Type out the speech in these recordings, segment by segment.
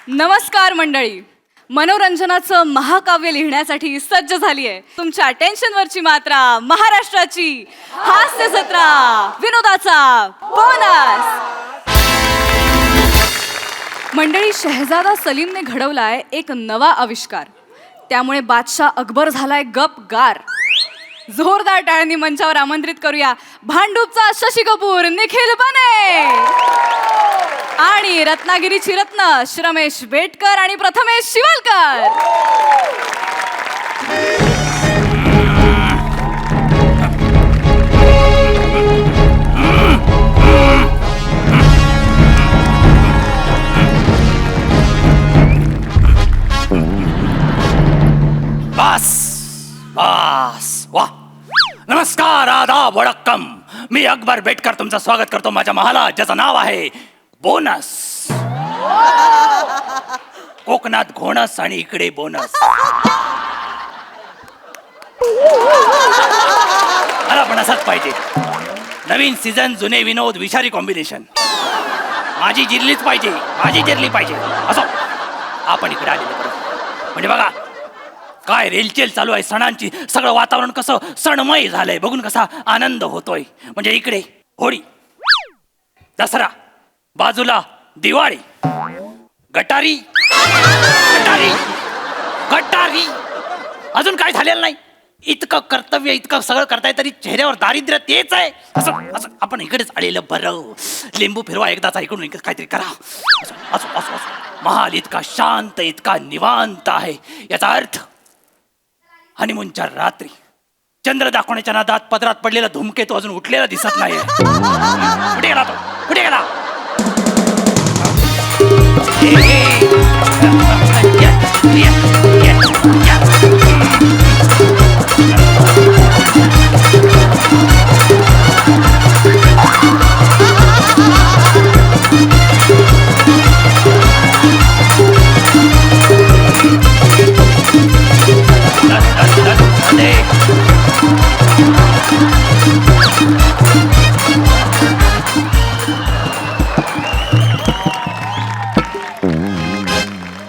नमस्कार मंडळी, मनोरंजनाचं महाकाव्य लिहिण्यासाठी सज्ज झाली आहे तुमच्या अटेन्शनवरची मात्रा, महाराष्ट्राची हास्य जत्रा, विनोदाचा बोनस। मंडळी, शहजादा सलीमने घडवलाय एक नवा आविष्कार, त्यामुळे बादशाह अकबर झालाय गपगार। जोरदार टाळ्यांनी मंचावर आमंत्रित करूया भांडूपचा शशी कपूर, निखिल बने आणि रत्नागिरीची रत्न श्रमेश बेटकर आणि प्रथमेश शिवलकर। बस बस वा। नमस्कार, आदाब, वडक्कम। मी अकबर बेटकर तुमचं स्वागत करतो माझ्या महालात, ज्याचं नाव आहे बोनस। कोकणात घोणस आणि इकडे बोनस। मला पण असंच पाहिजे, नवीन सीझन, जुने विनोद, विषारी कॉम्बिनेशन। माझी जिरलीच पाहिजे, माझी जिरली पाहिजे। असो, आपण इकडे आलेलो बरोबर, म्हणजे बघा काय रेलचेल चालू आहे सणांची, सगळं वातावरण कसं सणमय झालंय, बघून कसा आनंद होतोय। म्हणजे इकडे होळी, दसरा, बाजूला दिवाळी, गटारी गटारी गटारी, अजून काय झालेलं नाही। इतकं कर्तव्य, इतकं सगळं करताय तरी चेहऱ्यावर दारिद्र्य तेच आहे। असं असं आपण इकडेच आलेलं बरं। लिंबू फिरवा एकदाचा, इकडून इकडे काहीतरी करा। असं असं असं असं महाल इतका शांत, इतका निवांत आहे, याचा अर्थ हनीमूनच्या रात्री चंद्र दाखवण्याच्या नादात पदरात पडलेला धूमकेतू अजून उठलेला दिसत नाही। कुठे गेला तो, कुठे गेला?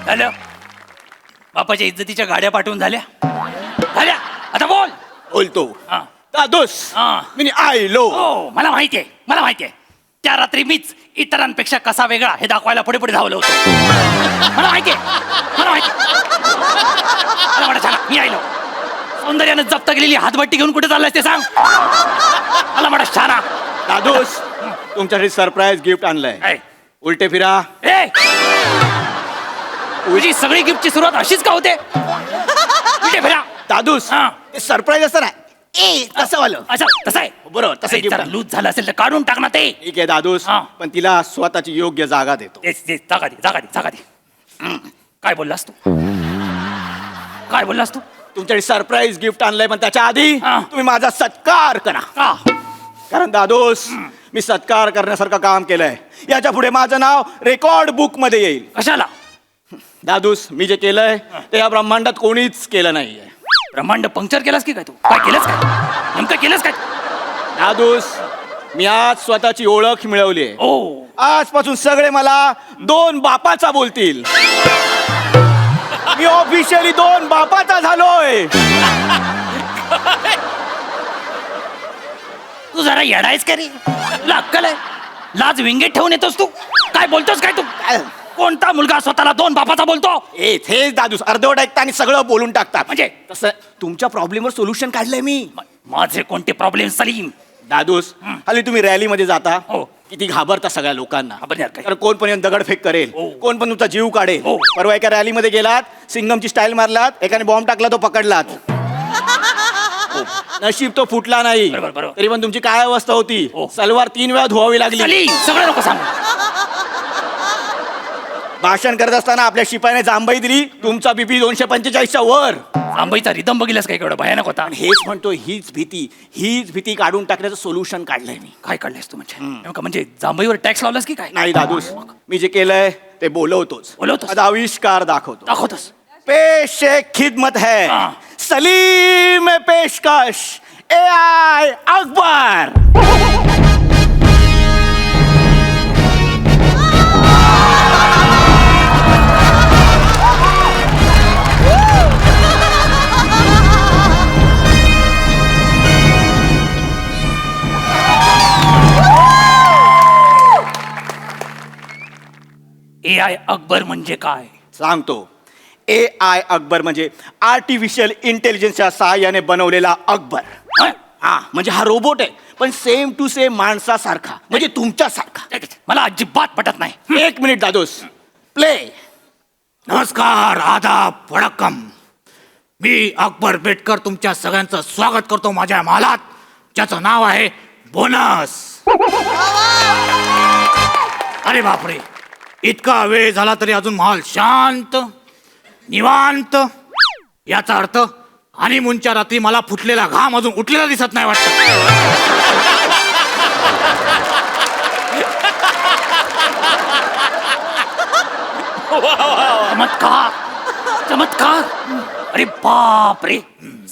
झालं, बापाच्या इज्जतीच्या गाड्या पाठवून झाल्या। आता बोल। बोलतो हा. दादोस, हा. मी आयलो। हो, मला माहिती आहे, मला माहिती आहे। त्या रात्री मीच इतरांपेक्षा कसा वेगळा हे दाखवायला पुढे पुढे धावलो होतो। मला माहिती आहे, मला माहिती मला वाटत छान मी आयलो। सौंदर्यानं जप्त केलेली हातभट्टी घेऊन कुठे चाललायस ते सांग मला। वाटत छान दादोस, तुमच्यासाठी सरप्राईज गिफ्ट आणलंय। ऐ. उलटे फिरा। ए, तुझी सगळी गिफ्टची सुरुवात अशीच का होते? कुठे फिरा दादोस, हा. ते सरप्राईज असतं ना, ए तसं वालं। अच्छा, तसं आहे बरोबर, तसं अरे, gift जरा आहे. लूज झालं असेल तर काढून टाक ना ते। ठीक आहे दादोस, हा. पण तिला स्वतःची योग्य जागा देतो। तेच जागा दे, जागा दे, जागा दे। काय बोललास तू, काय बोललास तू? तुमच्यासाठी सरप्राईज गिफ्ट आणलंय, पण त्याच्या आधी हा. तुम्ही माझा सत्कार करा। का? कारण दादोस, मी सत्कार करण्यासारखं काम केलंय, याच्या पुढे माझं नाव रेकॉर्ड बुक मध्ये येईल। कशाला? दादोस, मी जे केलंय ते या ब्रह्मांडात कोणीच केलं नाहीये। ब्रह्मांड पंक्चर केलास की काय तू? काय केलंस काय, नेमकं केलंस काय? दादोस, मी आज स्वतःची ओळख मिळवली आहे। ओ, आजपासून सगळे मला दोन बापाचा बोलतील। मी ऑफिशियली दोन बापाचा झालोय। तू जरा येडायस का रे? तुला अक्कल आहे? लाज विंगेट ठेवून येतोस तू? काय बोलतोस काय तू? कोणता मुलगा स्वतःला दोन बापाचा बोलतो? हेच दादूस, अर्धवट ऐकता आणि सगळं बोलून टाकतात। म्हणजे? तसं तुमच्या प्रॉब्लेमवर सोल्युशन काढलंय मी। माझे कोणते प्रॉब्लेम सलीम? दादूस, हल्ली तुम्ही रॅलीमध्ये जाता, हो. किती घाबरता सगळ्या लोकांना। घाबरणार काय? कारण कोण पण येऊन दगडफेक करेल, हो. कोण पण तुमचा जीव काढेल। हो. परवा एका रॅलीमध्ये गेलात, सिंगमची स्टाईल मारलात, एकाने बॉम्ब टाकला, तो पकडलात। नशीब तो फुटला नाही, बरोबर, बरोबर. तरी पण तुमची काय अवस्था होती? हो. सलवार 3 वेळा धुवावी लागली। सलीम, सगळं नको सांगू। भाषण करत असताना आपल्या शिपायाने जांभई दिली, तुमचा बीपी 245च्या वर। आंबाईचा रिदम बघितलास काय, केवढा भयानक होता? आणि हेच म्हणतो, हीच भीती काढून टाकण्याचं सोल्युशन काढलंय मी। काय काढलेस तू म्हणजे? नेमकं म्हणजे जांभईवर टॅक्स लावलास की काय? नाही दादूस, मी जे केलंय ते बोलवतोच, बोलवतोस? माझा आविष्कार दाखवतो। दाखवतोस? पेश एक खिदमत है, हाँ। सलीम पेशकश AI अकबर। AI अकबर म्हणजे काय? सांगतो. AI अकबर म्हणजे आर्टिफिशियल इंटेलिजन्सच्या सहाय्याने बनवलेला अकबर. हं? हा म्हणजे हा रोबोट आहे, पण सेम टू सेम माणसासारखा, म्हणजे तुमच्यासारखा. मला अजिबात पटत नाही. 1 मिनिट दादोस, प्ले. नमस्कार, आदाब, वडक्कम. मी अकबर बेटकर तुमच्या सगळ्यांचं स्वागत करतो माझ्या महालात, ज्याचं नाव आहे बोनस. अरे बापरे, इतका वेळ झाला तरी अजून महाल शांत निवांत. याचा अर्थ हनीमूनच्या रात्री मला फुटलेला घाम अजून उठलेला दिसत नाही वाटतं. चमत्कार चमत्कार. अरे बाप रे,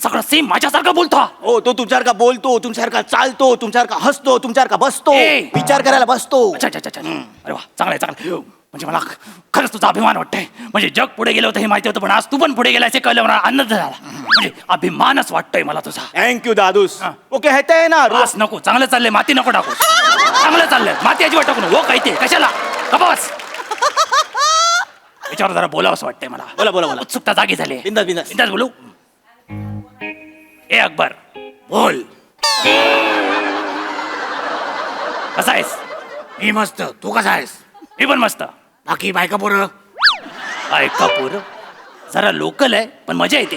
सगळं सेम माझ्यासारखं बोलतो. हो, तो तुमच्यासारखा बोलतो, तुमच्यासारखा चालतो, तुमच्यासारखा हसतो, तुमच्यासारखा बसतो, ए! विचार करायला बसतो. अच्छा अच्छा अच्छा. अरे वा, चांगलं आहे चांगलं आहे. म्हणजे मला खरंच तुझा अभिमान वाटतंय. म्हणजे जग पुढे गेलं होतं हे माहिती होतं, पण आज तू पण पुढे गेलायस हे कळलं, मला आनंद झाला. म्हणजे अभिमानच वाटतोय मला तुझा. थँक्यू दादूस. हा. वो कहते हैं ना, बस नको, चांगलं चाललंय, माती नको टाकू. चांगलं चाललंय, माती अजिबात टाकू नको. हो काय ते कशाला कपास याच्यावर जरा बोलावंसं वाटतंय मला. बोला बोला बोला. उत्सुकता जागी झाली. बिंदास बिंदास. बिंदास बोलू. ए अकबर, बोल. कसा आहेस? मी मस्त, तू कसा आहेस? मी पण मस्त. बाकी बायका पोरं? ऐका पोरं, जरा लोकल आहे पण मजा येते.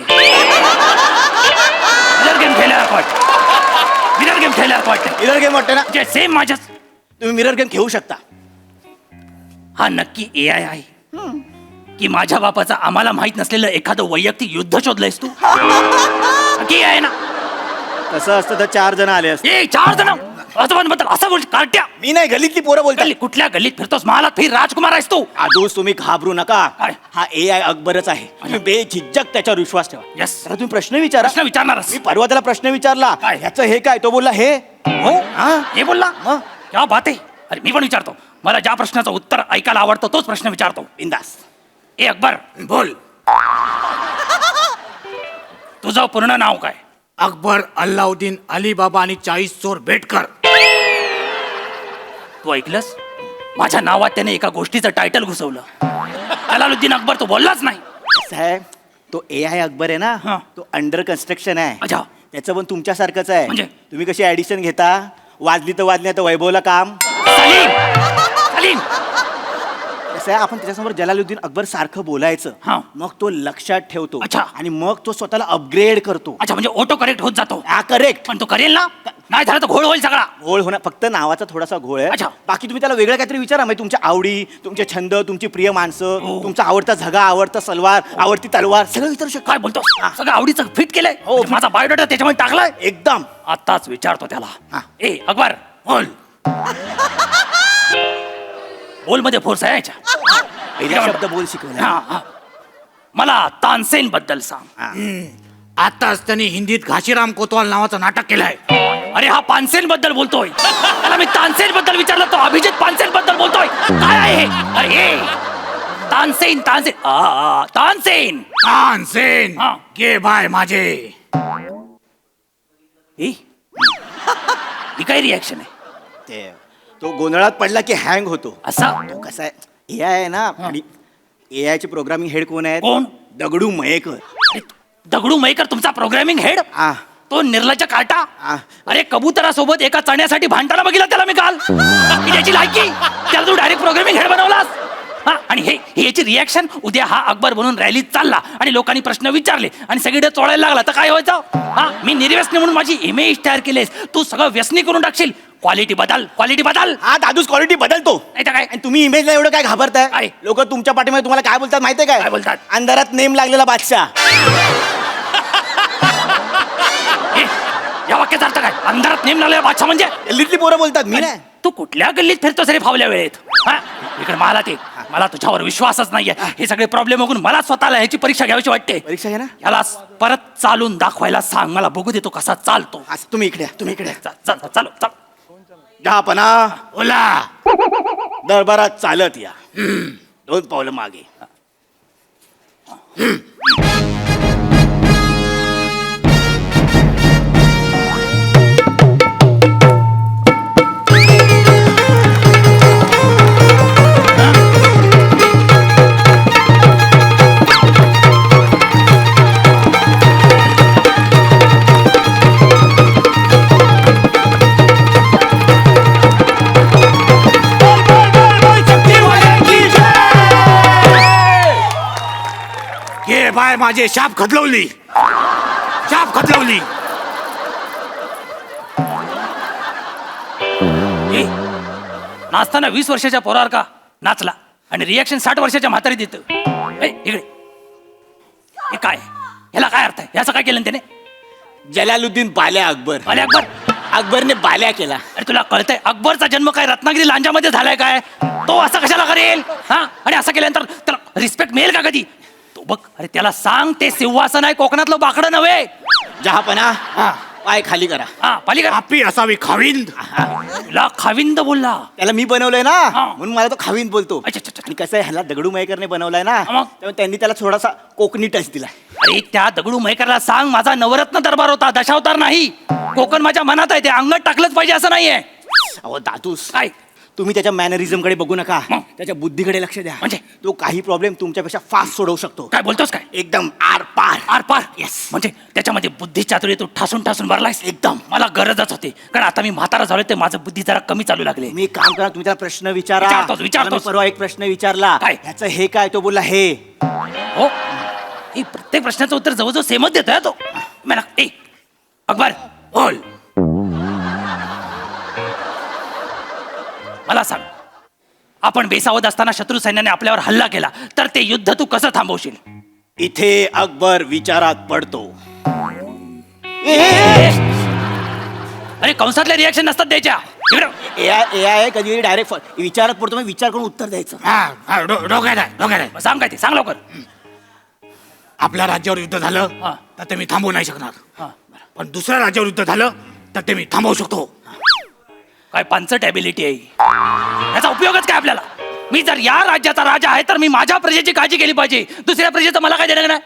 मिरर गेम खेळल्यासारखं वाटतं. मिरर गेम खेळल्यासारखं वाटतं. मिरर गेम वाटते ना, जे सेम माझ्याच. तुम्ही मिरर गेम खेळू शकता. हा नक्की AI आहे की माझ्या बापाचा आम्हाला माहित नसलेलं एखादं वैयक्तिक युद्ध शोधलंयस तू? नक्की आहे ना? तसं असतं तर 4 जण आले असते. ए 4 जण बद्दल असं बोल कार्ट्या. मी नाही, गल्लीतली पोरं बोलतात. गल्ली कुठल्या गल्लीत फिरतोस? महालात फिर, राजकुमार आहेस तू. दादोस, तुम्ही घाबरू नका. काय? हा AI अकबरच आहे. तुम्ही बेझिज्जक त्याच्यावर विश्वास ठेवा. Yes. तर तुम्ही प्रश्न विचारा. प्रश्न विचारणारच. मी परवा त्याला प्रश्न विचारला, काय? ह्याचं हे काय? तो बोलला हे. हो हा? हे बोलला मग? क्या बात आहे. अरे मी पण विचारतो. मला ज्या प्रश्नाचं उत्तर ऐकायला आवडतं तोच प्रश्न विचारतो. बिंदास. ए अकबर, बोल. तुझं पूर्ण नाव काय? अकबर अल्लाउद्दीन अली बाबा आणि 40 चोर बेटकर. तू ऐकलंस? माझ्या नावात त्याने एका गोष्टीचं टायटल घुसवलं. अलाउद्दीन अकबर तो बोललाच नाही. साहेब, तो AI अकबर आहे हा. ना, तो अंडर कन्स्ट्रक्शन आहे. अच्छा. त्याचं पण तुमच्यासारखंच आहे. म्हणजे? तुम्ही कशी ऍडिशन घेता, वाजली तर वाजली, आता वैभवला काम. सलीम सलीम कसं आहे, आपण त्याच्यासमोर जलालुद्दीन अकबर सारखं बोलायचं. हा. मग तो लक्षात ठेवतो. अच्छा. आणि मग तो स्वतःला अपग्रेड करतो. अच्छा, म्हणजे ऑटो करेक्ट होत जातो. हा, करेक्ट. पण तो करेल ना? नाही झालं तर घोळ होईल सगळा. घोळ होणार, फक्त नावाचा थोडासा घोळ आहे. अच्छा. बाकी तुम्ही त्याला वेगळं काहीतरी विचारा. म्हणजे तुमच्या आवडी, तुमचे छंद, तुमची प्रिय माणसं, हो. तुमचा आवडता झगा, आवडता सलवार, आवडती तलवार, सगळं विचारू शकतो. काय बोलतो? सगळं आवडीचं फिट केलंय. हो, म्हणजे माझा बायोडाटा त्याच्यामध्ये टाकलाय. एकदम. आताच विचारतो त्याला. हा. ए अकबर, बोल. बोल मध्ये फोर्स आहे याच्या. पहिला शब्द बोल शिकवला. हा, हा. मला तानसेन बद्दल सांग. आताच त्यांनी हिंदीत घाशीराम कोतवाल नावाचं नाटक केलंय. अरे हा पानसेन बद्दल बोलतोय. त्याला मी तानसेन बद्दल विचारलं, तो अभिजित पानसेन बद्दल बोलतोय. काय आहे हे? अरे तानसेन तानसेन तानसेन. तानसेन हा. गे बाय माझे. ही काय रिॲक्शन आहे? ते तो गोंधळात पडला की हँग होतो. असा तो कसा आहे, AI आहे ना, आणि AI चे प्रोग्रामिंग हेड कोण आहेत? कोण? दगडू मयेकर. अरे, दगडू मयेकर तुमचा प्रोग्रामिंग हेड? आ, तो निर्लज्ज काटा. आ. अरे कबुतरासोबत एका चण्यासाठी भांडताना बघितलं त्याला मी काल. की त्याची लायकी, त्याला तू डायरेक्ट प्रोग्रामिंग हेड बनवलास. हा, आणि हे याची रिॲक्शन, उद्या हा अकबर बनून रॅलीत चालला आणि लोकांनी प्रश्न विचारले आणि सगळीकडे चोळायला लागला तर काय व्हायचं? हा, मी निर्व्यसनी म्हणून माझी इमेज तयार केलीस, तू सगळं व्यसनी करून टाकशील. क्वालिटी बदल, क्वालिटी बदल. हा दादूस, क्वालिटी बदलतो. नाही तर काय? आणि तुम्ही इमेजला एवढं काय घाबरताय? काय? लोक तुमच्या पाठीमध्ये तुम्हाला काय बोलतात माहितीये काय काय? बोलतात? अंधारात नेम लागलेला बादशाह. ए, या वाक्याचा अर्थ काय? अंधारात नेम लागलेला बादशाह म्हणजे? गल्लीतली पोरं बोलतात, मी नाही. तू कुठल्या गल्लीत फिरतोस रे फावल्या वेळेत? हा, इकडे मला ते, मला तुझ्यावर विश्वासच नाहीये. हे सगळे प्रॉब्लेम बघून मला स्वतःला ह्याची परीक्षा घ्यावीशी वाटते. परीक्षा घ्या ना. याला परत चालून दाखवायला सांग, मला बघू देतो कसा चालतो. असं तुम्ही इकडे या, तुम्ही इकडे या. चालू चाल. जहापना, ओला. दरबारात चालत या. 2 पावलं मागे. पाय माझे शाप खतलवली. शाप खतलवली. ए, नाचताना 20 वर्षाच्या पोरावर का नाचला आणि रिॲक्शन 60 वर्षाच्या म्हातारी देत. इकडे हे काय, ह्याला काय अर्थ आहे? याचं काय केलं त्याने? जलालुद्दीन बाल्या अकबर. अरे अकबर, अकबरने बाल्या केला. अरे तुला कळतंय अकबरचा जन्म काय रत्नागिरी लांजामध्ये झालाय काय? तो असं कशाला करेल? हा, आणि असं केल्यानंतर त्याला रिस्पेक्ट मिळेल का कधी? तो बघ, अरे त्याला सांग ते सिंहासन आहे, कोकणातलं बाकडं नव्हे. जहापना पाय खाली करा. हा, पाली का? आपी असावी खाविंद. तुला खाविंद बोलला. त्याला मी बनवलंय ना, हा. म्हणून मला तो खावीन बोलतो. अच्छा, अच्छा, अच्छा. आणि कसं आहे, ह्याला दगडू मयेकरने बनवलाय ना, हा मग? त्यामुळे त्यांनी त्याला थोडासा कोकणी टच दिलाय. अरे त्या दगडू मैकरला सांग माझा नवरत्न दरबार होता, दशावतार नाही. कोकण माझ्या मनात आहे, ते अंगात टाकलंच पाहिजे असं नाहीये. अहो दातूस, काय? तुम्ही त्याच्या मॅनरिझम कडे बघू नका, मग? त्याच्या बुद्धीकडे लक्ष द्या. म्हणजे? तो काही प्रॉब्लेम तुमच्यापेक्षा फास्ट सोडवू शकतो. काय बोलतोस काय? एकदम आर पार. आर पार. Yes. म्हणजे त्याच्यामध्ये बुद्धी चातुर्य तू ठासून ठासून भरलायस. एकदम. मला गरजच होती, कारण आता मी म्हातारा झालोय, ते माझं बुद्धी जरा कमी चालू लागले. मी एक काम करा, तुम्ही त्याला प्रश्न विचारा. विचारतोस. त्याला मी परवा एक प्रश्न विचारला, काय? ह्याचं हे काय, तो बोलला हे. हो, ही प्रत्येक प्रश्नाचं उत्तर जवळजवळ सेमच देतोय तो. मला ए अकबर बोल, मला सांग, आपण बेसावध असताना शत्रू सैन्याने आपल्यावर हल्ला केला तर ते युद्ध तू कसं थांबवशील? इथे अकबर विचारात पडतो. अरे कंसातल्या रिॲक्शन नसतात द्यायच्या. इकडं. ए कधी डायरेक्ट विचारात पडतो, मग विचार करून उत्तर द्यायचं. डोक्यात आहे, डोक्यात आहे. मग सांग काय ते, सांग लवकर. आपल्या राज्यावर युद्ध झालं हा. तर ते मी थांबवू नाही शकणार, हा. पण दुसऱ्या राज्यावर युद्ध झालं तर ते मी थांबवू शकतो. काय पांचट ॲबिलिटी आहे याचा उपयोगच काय आपल्याला? मी जर या राज्याचा राजा आहे तर मी माझ्या प्रजेची काळजी केली पाहिजे, दुसऱ्या प्रजेचं मला काय देणं नाही.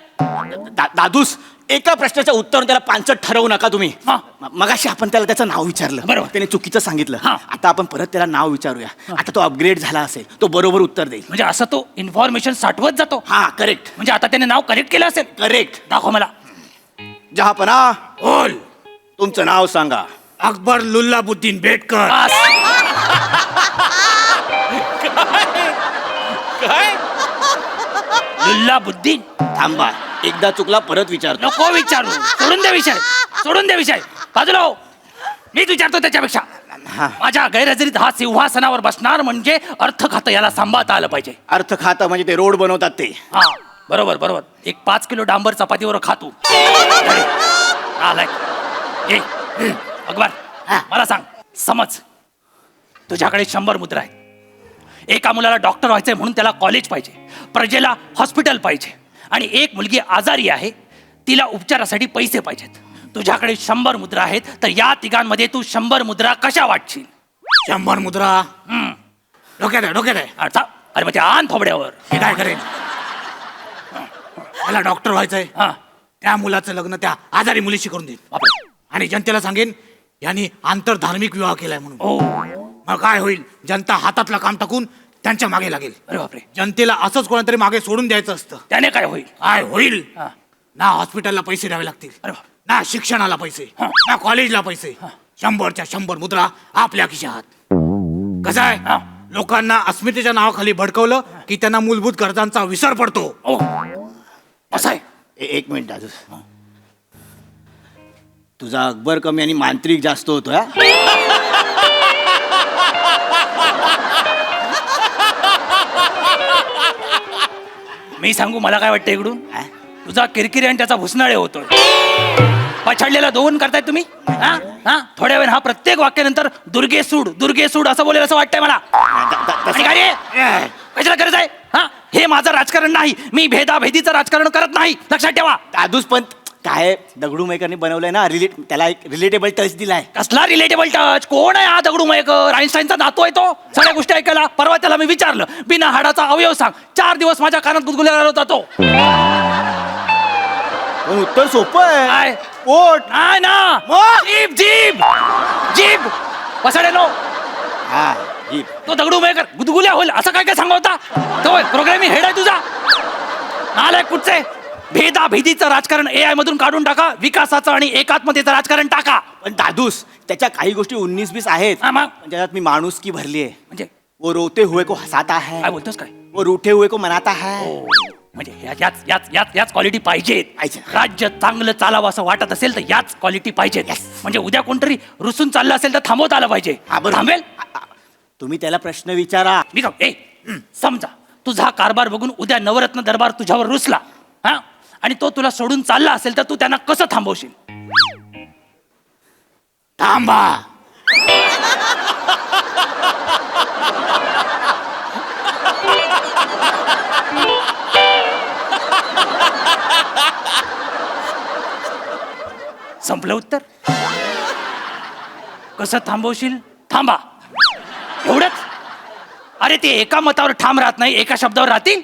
दादूस, एका प्रश्नाच्या उत्तरावर त्याला पांचट ठरवू नका तुम्ही. हा. मगाशी आपण त्याला त्याचं नाव विचारलं, बरोबर. त्याने चुकीचं सांगितलं. हा. आता आपण परत त्याला नाव विचारूया. आता तो अपग्रेड झाला असेल, तो बरोबर उत्तर देईल. म्हणजे असं तो इन्फॉर्मेशन साठवत जातो. हा, करेक्ट. म्हणजे आता त्याने नाव करेक्ट केलं असेल. करेक्ट. दाखव मला. जहापना, बोल. तुमचं नाव सांगा. अकबर लुल्लाबुद्दीन बेटकर. बस. लुल्लाबुद्दीन. थांबा, एकदा चुकला परत विचारतो. नको विचारू, सोडून दे विषय, सोडून दे विषय, बाजूला हो. मीच विचारतो त्याच्यापेक्षा. हा. माझ्या गैरहजेरीत हा सिंहासनावर बसणार म्हणजे अर्थ खातं याला सांभाळता आलं पाहिजे. अर्थ खाता म्हणजे ते रोड बनवतात ते. हा, बरोबर बरोबर. एक 5 किलो डांबर चपातीवर खातो. ए अकबर, मला सांग, समज तुझ्याकडे 100 मुद्रा आहेत. एका मुलाला डॉक्टर व्हायचंय म्हणून त्याला कॉलेज पाहिजे, प्रजेला हॉस्पिटल पाहिजे, आणि एक मुलगी आजारी आहे, तिला उपचारासाठी पैसे पाहिजेत. तुझ्याकडे 100 मुद्रा आहेत, तर या तिघांमध्ये तू 100 मुद्रा कशा वाटशील? 100 मुद्रा. डोक्यात आहे, डोक्यात आहे. अरे मग ते आण थोबड्यावर. हे काय करेन? मला डॉक्टर व्हायचंय, हा, त्या मुलाचं लग्न त्या आजारी मुलीशी करून देईन बापरे. आणि जनतेला सांगेन यांनी आंतरधार्मिक विवाह केलाय म्हणून. ओ, मग काय होईल? जनता हातातलं काम टाकून त्यांच्या मागे लागेल. अरे बापरे. जनतेला असंच कोणातरी मागे सोडून द्यायचं असतं. त्याने काय होईल? काय होईल? हा. ना हॉस्पिटलला पैसे द्यावे लागतील, अरे बाप. ना शिक्षणाला पैसे, हा. ना कॉलेजला पैसे. 100च्या 100 मुद्रा आपल्या खिशात. कसं हा. आहे, लोकांना अस्मितेच्या नावाखाली भडकवलं की त्यांना मूलभूत गरजांचा विसर पडतो. ओ, असं आहे. एक मिनिट दादूस, तुझा अकबर कमी आणि मांत्रिक जास्त होतोय. मी सांगू मला काय वाटतं इकडून? तुझा किरकिरी आणि त्याचा भुसनाळे होतोय. पछाडलेला 2 करताय तुम्ही. हा हा, थोड्या वेळ हा प्रत्येक वाक्यानंतर दुर्गे सूड असं बोलेल असं वाटतंय मला. आणि काय रे? कशाला गरज आहे? हा, हे माझं राजकारण नाही. मी भेदाभेदीचं राजकारण करत नाही, लक्षात ठेवा. दादूस पण काय दगडू मयकरने बनवलंय ना, त्याला एक रिलेटेबल टच दिलाय. कसला रिलेटेबल टच? कोण आहे हा दगडू मयकर? आईन्स्टाईनचा नातू आहे तो. सगळ्या गोष्टी ऐकायला. परवा त्याला मी विचारलं, बिना हाडाचा अवयव सांग. 4 दिवस माझ्या कानात गुदगुल्या होता तो. पण उत्तर सोपं आहे. काय? पोट. नाही ना, जीभ पसाडे नो. हा, जीभ. तो दगडू मयकर गुदगुल्या होईल असं काय काय सांगा होता तो? प्रोग्रामिंग हेड आहे तुझा. आलाय कुठचे? भेदाभेदीचं राजकारण AI मधून काढून टाका, विकासाचं आणि एकात्मतेचं राजकारण टाका. पण दादूस, त्याच्या काही गोष्टी 19-20 आहेत. हा, मग? ज्याच्यात मी माणुसकी भरली आहे. म्हणजे वो रोते हुए को हसाता है, काय बोलतोस काय? वो रूठे हुए को मनाता है. म्हणजे याच याच याच याच क्वालिटी पाहिजेत. पाहिजे. राज्य चांगलं चालावं असं वाटत असेल तर याच क्वालिटी पाहिजेत. म्हणजे उद्या कोणतरी रुसून चाललं असेल तर थांबवता आलं पाहिजे. हा, बरोबर. थांबेल. तुम्ही त्याला प्रश्न विचारा. मी का समजा तुझा कारभार बघून उद्या नवरत्न दरबार तुझ्यावर रुसला, हा, आणि तो तुला सोडून चालला असेल तर तू त्यांना कसं थांबवशील? थांबा. संपलं उत्तर. कसं थांबवशील? थांबा, एवढंच. अरे ते एका मतावर ठाम राहत नाही, एका शब्दावर राहतील.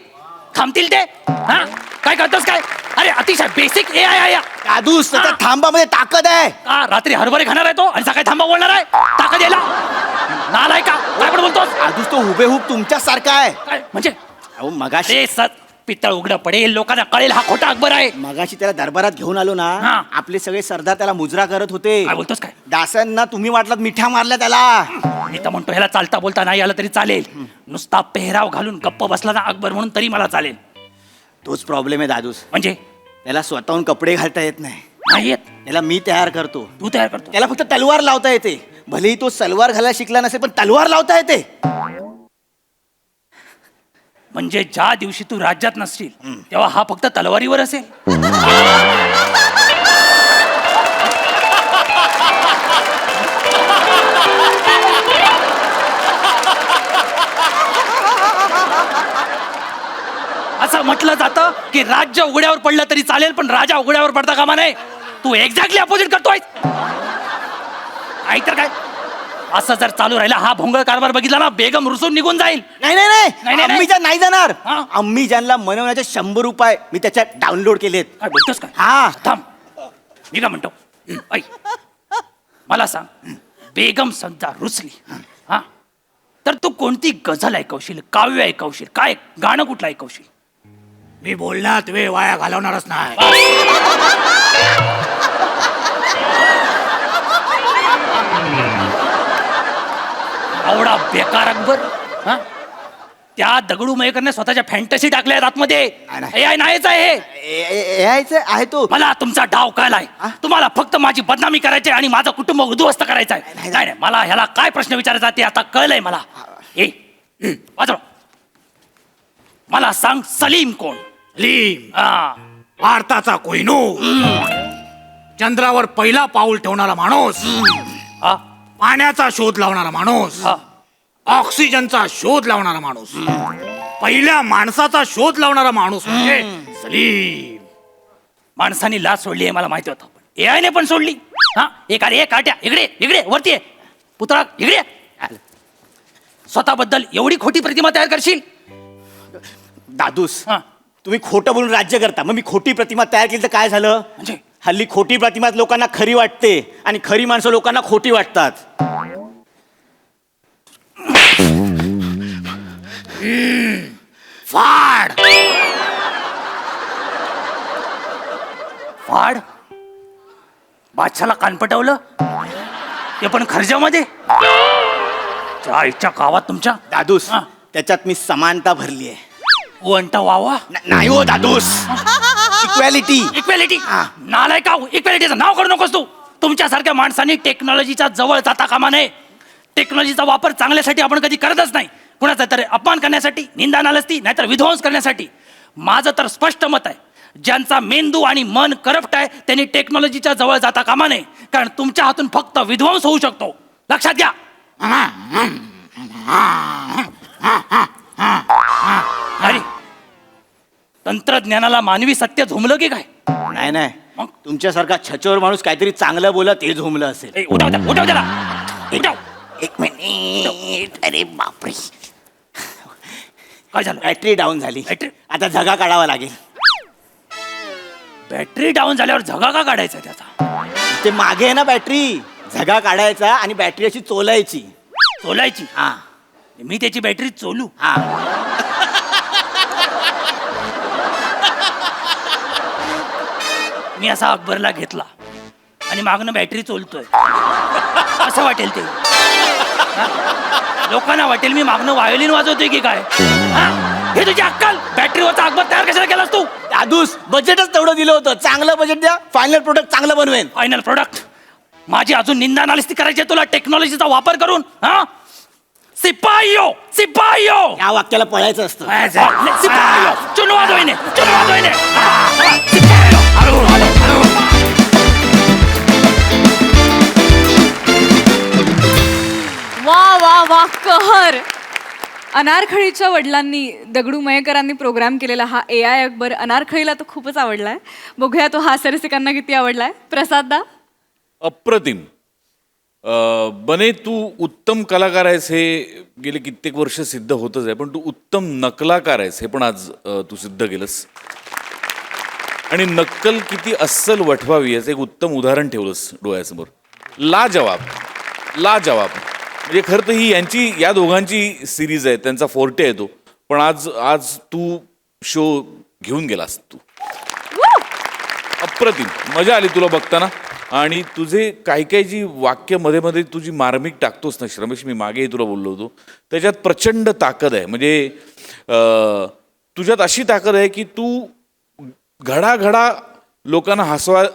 थांबतील ते? हा, काय करतोस काय? अरे अतिशय बेसिक ए आय. दादूस त्याच्या थांबामध्ये ताकद आहे. का रात्री हरभरे खाणार आहे तो आणि सकाळी थांबा बोलणार आहे? ताकद यायला नालाय का? काय पण बोलतोस? दादूस तो हुबेहूब तुमच्याच सारखा आहे. काय म्हणजे? अहो मगाशी अरे सत पित्तळ उघडं पडेल, लोकांना कळेल हा खोटा अकबर आहे. मगाशी त्याला दरबारात घेऊन आलो ना, हा. आपले सगळे सरदार त्याला मुजरा करत होते. काय बोलतोस काय? दासांना तुम्ही वाटलात मिठ्या मारल्या त्याला. मी तर म्हणतो ह्याला चालता बोलता नाही आलं तरी चालेल. नुसता पेहराव घालून गप्प बसला ना अकबर म्हणून तरी मला चालेल. तोच प्रॉब्लेम आहे दादूस. म्हणजे त्याला स्वतःहून कपडे घालता येत नाही. नाही येत. त्याला मी तयार करतो. तू तयार करतो. त्याला फक्त तलवार लावता येते. भलेही तो सलवार घालायला शिकला नसेल पण तलवार लावता येते. म्हणजे ज्या दिवशी तू राज्यात नसशील तेव्हा हा फक्त तलवारीवर असेल. असं म्हटलं जातं की राज्य उघड्यावर पडलं तरी चालेल पण राजा उघड्यावर पडता कामा नये. तू एक्झॅक्टली अपोजिट करतोय. तर काय असं जर चालू राहिला हा भोंगळ कारभार बघितला ना बेगम रुसून निघून जाईल. नाही नाही नाही, नाही नाही. अम्मीजान नाही जाणार. हा. अम्मीजानला मनवण्याचे 100 उपाय मी त्याच्यात डाउनलोड केलेत. काय बोलतोस काय? हा. थांब, मी काय म्हणतो ऐक, मला सांग, बेगम समजा रुसली, हा, तर तू कोणती गझल ऐकवशील, काव्य ऐकवशील, काय गाणं कुठलं ऐकवशील? मी बोलण्यात वेळ वाया घालवणारच नाही. आवडा बेकार अकबर, हा, त्या दगडू मयेकरने स्वतःच्या फॅन्टसी टाकल्या आहेत आतमध्ये. नाही. AI नाहीच आहे हे. आहे तो. मला तुमचा डाव कळलाय. तुम्हाला फक्त माझी बदनामी करायची आणि माझं कुटुंब उद्ध्वस्त करायचं आहे. नाही. नाही नाही, मला ह्याला काय प्रश्न विचारायचा ते आता कळलंय मला. वाजव. मला सांग, सलीम कोण? लीम, हा, भारताचा कोहिनूर, चंद्रावर पहिला पाऊल ठेवणारा माणूस, हा, पाण्याचा शोध लावणारा माणूस, हा. ऑक्सिजनचा शोध लावणारा माणूस, पहिल्या माणसाचा शोध लावणारा माणूस म्हणजे सलीम. माणसाने लाच सोडली आहे मला माहिती होतं, पण AI ने पण सोडली. हा, एक अरे एक आट्या इकडे इकडे वरती आहे, पुतळा इकडे. स्वतःबद्दल एवढी खोटी प्रतिमा तयार करशील? दादूस हा, तुम्ही खोटं बोलून राज्य करता. मग मी खोटी प्रतिमा तयार केली तर काय झालं? म्हणजे हल्ली खोटी प्रतिमाच लोकांना खरी वाटते आणि खरी माणसं लोकांना खोटी वाटतात. फाड. फाड? बादशाला कान पटवलं ते पण खर्जामध्ये? त्या आईच्या गावात तुमच्या दादूस हा. त्याच्यात मी समानता भरली आहे. वंटा वावा. नाही हो दादूस, इक्वॅलिटी. इक्वॅलिटी? हा. नालाय का? इक्वॅलिटीचं नाव करू नकोस तू. तुमच्यासारख्या माणसांनी टेक्नॉलॉजीच्या जवळ जाता कामा नये. टेक्नॉलॉजीचा वापर चांगल्यासाठी आपण कधी करतच नाही, कुणाचा तर अपमान करण्यासाठी, निंदा नालस्ती, नाहीतर विध्वंस करण्यासाठी. माझं तर स्पष्ट मत आहे, ज्यांचा मेंदू आणि मन करप्ट आहे त्यांनी टेक्नॉलॉजीच्या जवळ जाता कामा नये, कारण तुमच्या हातून फक्त विध्वंस होऊ शकतो. लक्षात घ्या. अरे तंत्रज्ञानाला मानवी सत्य झोंबलं की काय? नाही नाही, मग? तुमच्यासारखा छचोर माणूस काहीतरी चांगलं बोलत हे झोंबलं असेल. ए, उठव त्या- उठव त्याला. उठव. एक मिनिट. अरे बापरे, काय झालं? बॅटरी डाऊन झाली. बॅटरी? आता झगा काढावा लागेल. बॅटरी डाऊन झाल्यावर झगा का काढायचा त्याचा? ते मागे आहे ना बॅटरी, झगा काढायचा आणि बॅटरी अशी चोलायची. चोलायची? हा मी त्याची बॅटरी चोलू? हा. मी असा अकबरला घेतला आणि मागणं बॅटरी चोलतोय असं वाटेल ते. हा? लोकांना वाटेल मी मागणं वायोलिन वाजवतोय की काय. हा? हे तुझी अक्कल? बॅटरीवरचा अकबर तयार तयार कशाला केलास तू? दादूस बजेटच तेवढं दिलं होतं. चांगलं बजेट द्या, फायनल प्रोडक्ट चांगलं बनवेन. फायनल प्रोडक्ट माझी अजून निंदा नालिस्ती करायची आहे तुला टेक्नॉलॉजीचा वापर करून. हा सिपाहियो सिपाहियो या वाक्याला पळायचं असतं. सिपाहियो चुनवा दोयने चुनवा दोयने सिपाहियो वा वा वा कहर. अनारखळीच्या वडिलांनी दगडू मयेकरांनी प्रोग्राम केलेला हा AI अकबर अनारखळीला तो खूपच आवडलाय. बघूया तो हास्यरसिकांना किती आवडलाय. प्रसाद दा. अप्रतिम. बने तू उत्तम कलाकार आहेस हे गेले कित्येक वर्ष सिद्ध होतच आहे, पण तू उत्तम नकलाकार आहेस हे पण आज तू सिद्ध केलंस. आणि नक्कल किती अस्सल वठवावी याचं एक उत्तम उदाहरण ठेवलंस डोळ्यासमोर. लाजवाब लाजवाब. म्हणजे खरं तर ही यांची या दोघांची सिरीज आहे, त्यांचा फोर्टे आहे तो, पण आज आज तू शो घेऊन गेलास तू. अप्रतिम मजा आली तुला बघताना. आणि तुझे काही काही जी वाक्य मध्ये मध्ये तुझी मार्मिक टाकतोस ना श्रमेश, मी मागेही तुला बोललो होतो, त्याच्यात प्रचंड ताकद आहे. म्हणजे तुझ्यात अशी ताकद आहे की तू घडाघडा लोकांना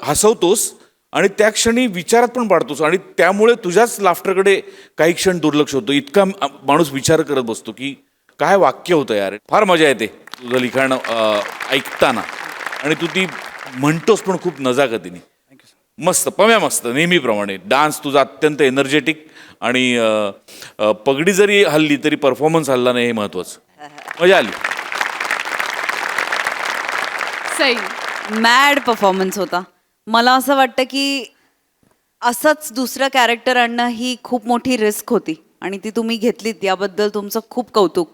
हसवतोस आणि त्या क्षणी विचारात पण पाडतोस, आणि त्यामुळे तुझ्याच लाफ्टरकडे काही क्षण दुर्लक्ष होतं. इतका माणूस विचार करत बसतो की काय वाक्य होतं यार. फार मजा येते तुझं लिखाण ऐकताना, आणि तू ती म्हणतोस पण खूप नजाकतीने. मस्त पम्या मस्त नेहमीप्रमाणे. डान्स तुझा अत्यंत एनर्जेटिक, आणि पगडी जरी हल्ली तरी परफॉर्मन्स हल्ला नाही हे महत्वाचं. मजा आली. सई. मॅड परफॉर्मन्स होता. मला असं वाटतं की असंच दुसरं कॅरेक्टर आणणं ही खूप मोठी रिस्क होती, आणि ती तुम्ही घेतलीत याबद्दल तुमचं खूप कौतुक.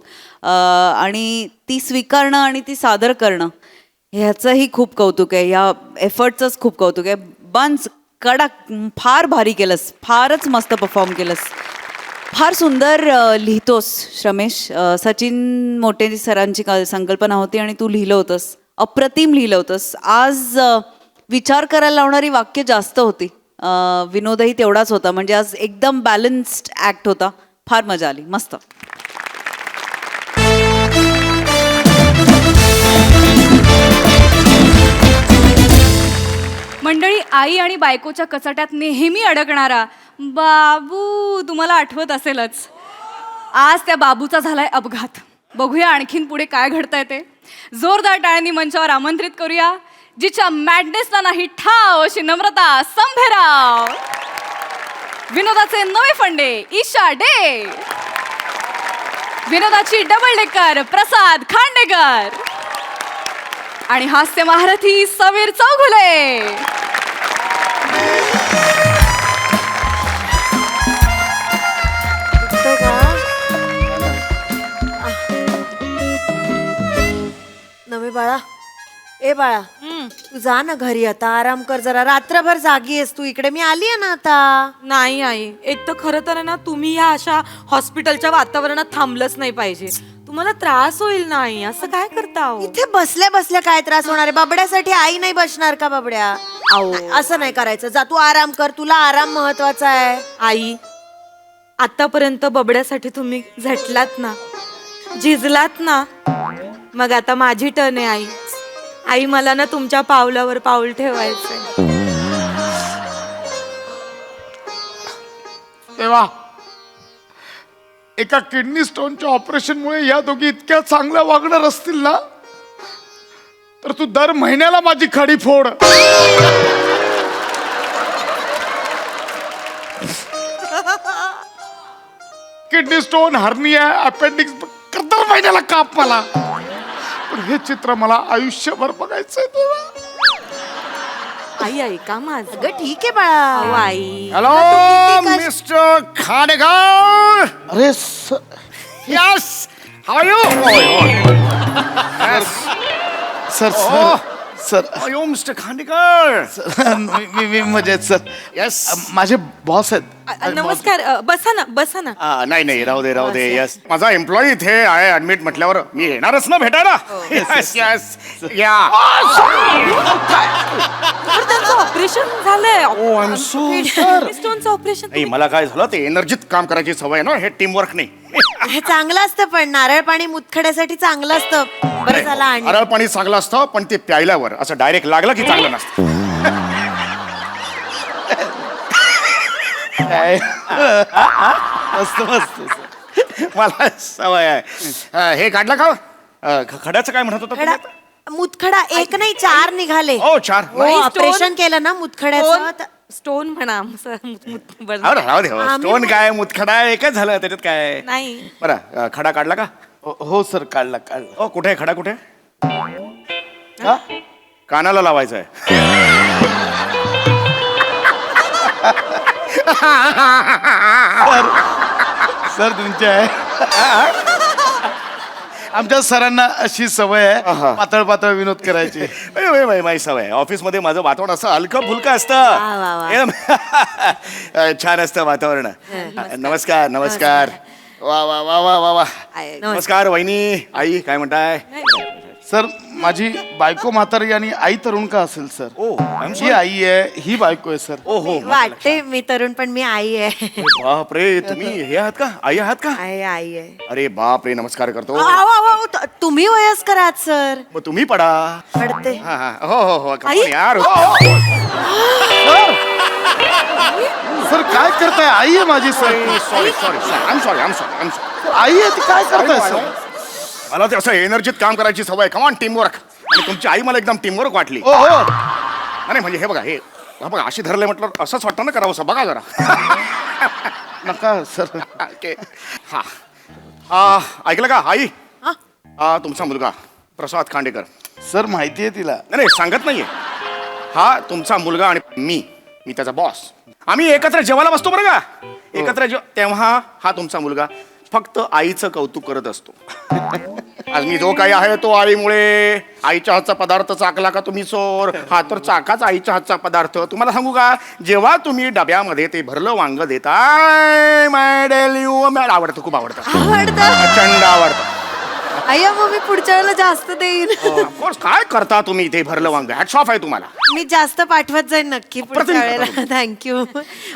आणि ती स्वीकारणं आणि ती सादर करणं ह्याचंही खूप कौतुक आहे. या एफर्टचंच खूप कौतुक आहे. बन्स कडक फार भारी केलंस, फारच मस्त परफॉर्म केलंस. फार सुंदर लिहितोस श्रमेश. सचिन मोटे सरांची संकल्पना होती आणि तू लिहिलं होतंस. अप्रतिम लिहिलं होतंस. आज विचार करायला लावणारी वाक्य जास्त होती. विनोदही तेवढाच होता. म्हणजे आज एकदम बॅलन्स्ड ॲक्ट होता. फार मजा आली. मस्त. मंडळी, आई आणि बायकोच्या कचाट्यात नेहमी अडकणारा बाबू तुम्हाला आठवत असेलच. आज त्या बाबूचा झालाय अपघात. बघूया आणखीन पुढे काय घडतंय ते. जोरदार टाळ्यांनी मंचावर आमंत्रित करूया जिच्या मॅडनेसला नाही ठाव अशी नम्रता संभेराव, विनोदाचे नवे फंडे ईशा डे, विनोदाची डबल डेकर प्रसाद खांडेकर, आणि हास्य महारथी समीर चौघुले. नवे बाळा, ए बाळा, तू जा ना घरी आता. आराम कर जरा. रात्रभर जागी आहेस तू. इकडे मी आली आहे ना आता. नाही आई, एक तर खरं तर ना तुम्ही या अशा हॉस्पिटलच्या वातावरणात थांबलंच नाही पाहिजे. तुम्हाला त्रास होईल नाही. असं काय करता हो? इथे बसल्या बसल्या काय त्रास होणार आहे? बाबड्यासाठी आई नाही बसणार का बाबड्या? असं नाही करायचं. जा तू आराम कर. तुला आराम महत्वाचा आहे. आई, आतापर्यंत बबड्यासाठी तुम्ही झटलात ना, झिजलात ना, मग आता माझी टर्न आहे आई. आई मला ना तुमच्या पावलावर पाऊल ठेवायचंय. तेव्हा एका किडनी स्टोनच्या ऑपरेशनमुळे या दोघी इतक्या चांगल्या वागणार असतील ना, तर तू दर महिन्याला माझी खडी फोड. किडनी स्टोन, हर्निया, अपेंडिक्स दर महिन्याला काप मला. पण हे चित्र मला आयुष्यभर बघायचंय तेव्हा. आई आई का माझ अगं ठीक आहे बाळा. अहो आई, हॅलो मिस्टर खाडेगाव. अरे yes, how are you? Sir sir sir अयो मिस्टर खांडेकर. मी मजेत सर. यस, माझे बॉस आहेत. नमस्कार. बसा ना, बसा ना. नाही नाही, राहू दे राहू दे. यस, माझा एम्प्लॉई इथे आहे ऍडमिट म्हटल्यावर मी येणारच ना भेटायला. यस यस या. तर त्यांचं ऑपरेशन झालंय. Oh I am so sir. स्टोनचं ऑपरेशन. नाही, मला काय झालं ते एनर्जीत काम करायची सवय आहे ना, हे टीम वर्क नाही. हे चांगलं असतं पण नारळ पाणी मुतखड्यासाठी चांगलं असतं. बरं झालं आणि नारळ पाणी चांगलं असतं पण ते प्यायल्यावर असं डायरेक्ट लागलं की चांगलं नसतं. काय मस्त मस्त सर. मला सवय आहे. हे काढलं का? खड्याचं काय म्हणत होता तुम्ही? मुतखडा एक नाही 4 निघाले. हो 4. हो, ऑपरेशन केलं ना मुतखड्याचं. स्टोन म्हणा राहू दे हो. स्टोन काय मुतखडा एकच झालं त्याच्यात काय. नाही बरं खडा काढला का? हो सर, काढला काढला. हो कुठे आहे खडा कुठे? हा? कानाला लावायचा आहे. सर तुमच्या आमच्या सरांना अशी सवय आहे पातळ पातळ विनोद करायची. माझी सवय आहे. ऑफिसमध्ये माझं वातावरण असं हलकं फुलकं वा, वा, असतं. एकदम छान असतं वातावरण. नमस्कार नमस्कार. वा वा वा वा वा वा. नमस्कार वहिनी. आई काय म्हणताय? सर माझी बायको म्हातारी आणि आई तरुण का असेल सर? ओ ही आई आहे, ही बायको आहे सर. ओ हो. वाटते मी तरुण पण मी आई आहे. बाप रे तुम्ही हे आहात का? आई आहात का? आई आहे. अरे बाप रे नमस्कार करतो. तुम्ही वयस्कर आहात सर. मग तुम्ही पडा. पडते. हा हा हो हो हो come on, यार हो. सर काय करताय? आई आहे माझी सर. सॉरी आई आहे ती, काय करताय सर? मला ते असं एनर्जीत काम करायची सवय. कमान टीमवर्क. आणि तुमची आई मला एकदम टीमवर्क वाटली. ओ हो. नाही म्हणजे हे बघा बघा अशी धरलंय म्हटलं असंच वाटतं ना करावं असं. बघा जरा. नका सर. ओके हा ऐकलं का आई? हा तुमचा मुलगा प्रसाद खांडेकर. सर माहिती आहे तिला. नाही सांगत नाहीये. हा तुमचा मुलगा आणि मी त्याचा बॉस. आम्ही एकत्र जेवायला बसतो बरं का. एकत्र तेव्हा हा तुमचा मुलगा फक्त आईचं कौतुक करत असतो. आज मी जो काही आहे तो आईमुळे. आईच्या हातचा पदार्थ चाकला का तुम्ही चोर. हा तर चाकाच आईच्या हातचा पदार्थ. तुम्हाला सांगू का जेव्हा तुम्ही डब्यामध्ये ते भरलं वांग देताय आवडतं खूप आवडतं. प्रचंड आवडतं. अय्या मग मी पुढच्या वेळेला जास्त देईन. ऑफकोर्स काय करता तुम्ही ते भरलं वांग. हॅट्स ऑफ आहे तुम्हाला. मी जास्त पाठवत जाईन नक्की पुढच्या वेळेला. थँक्यू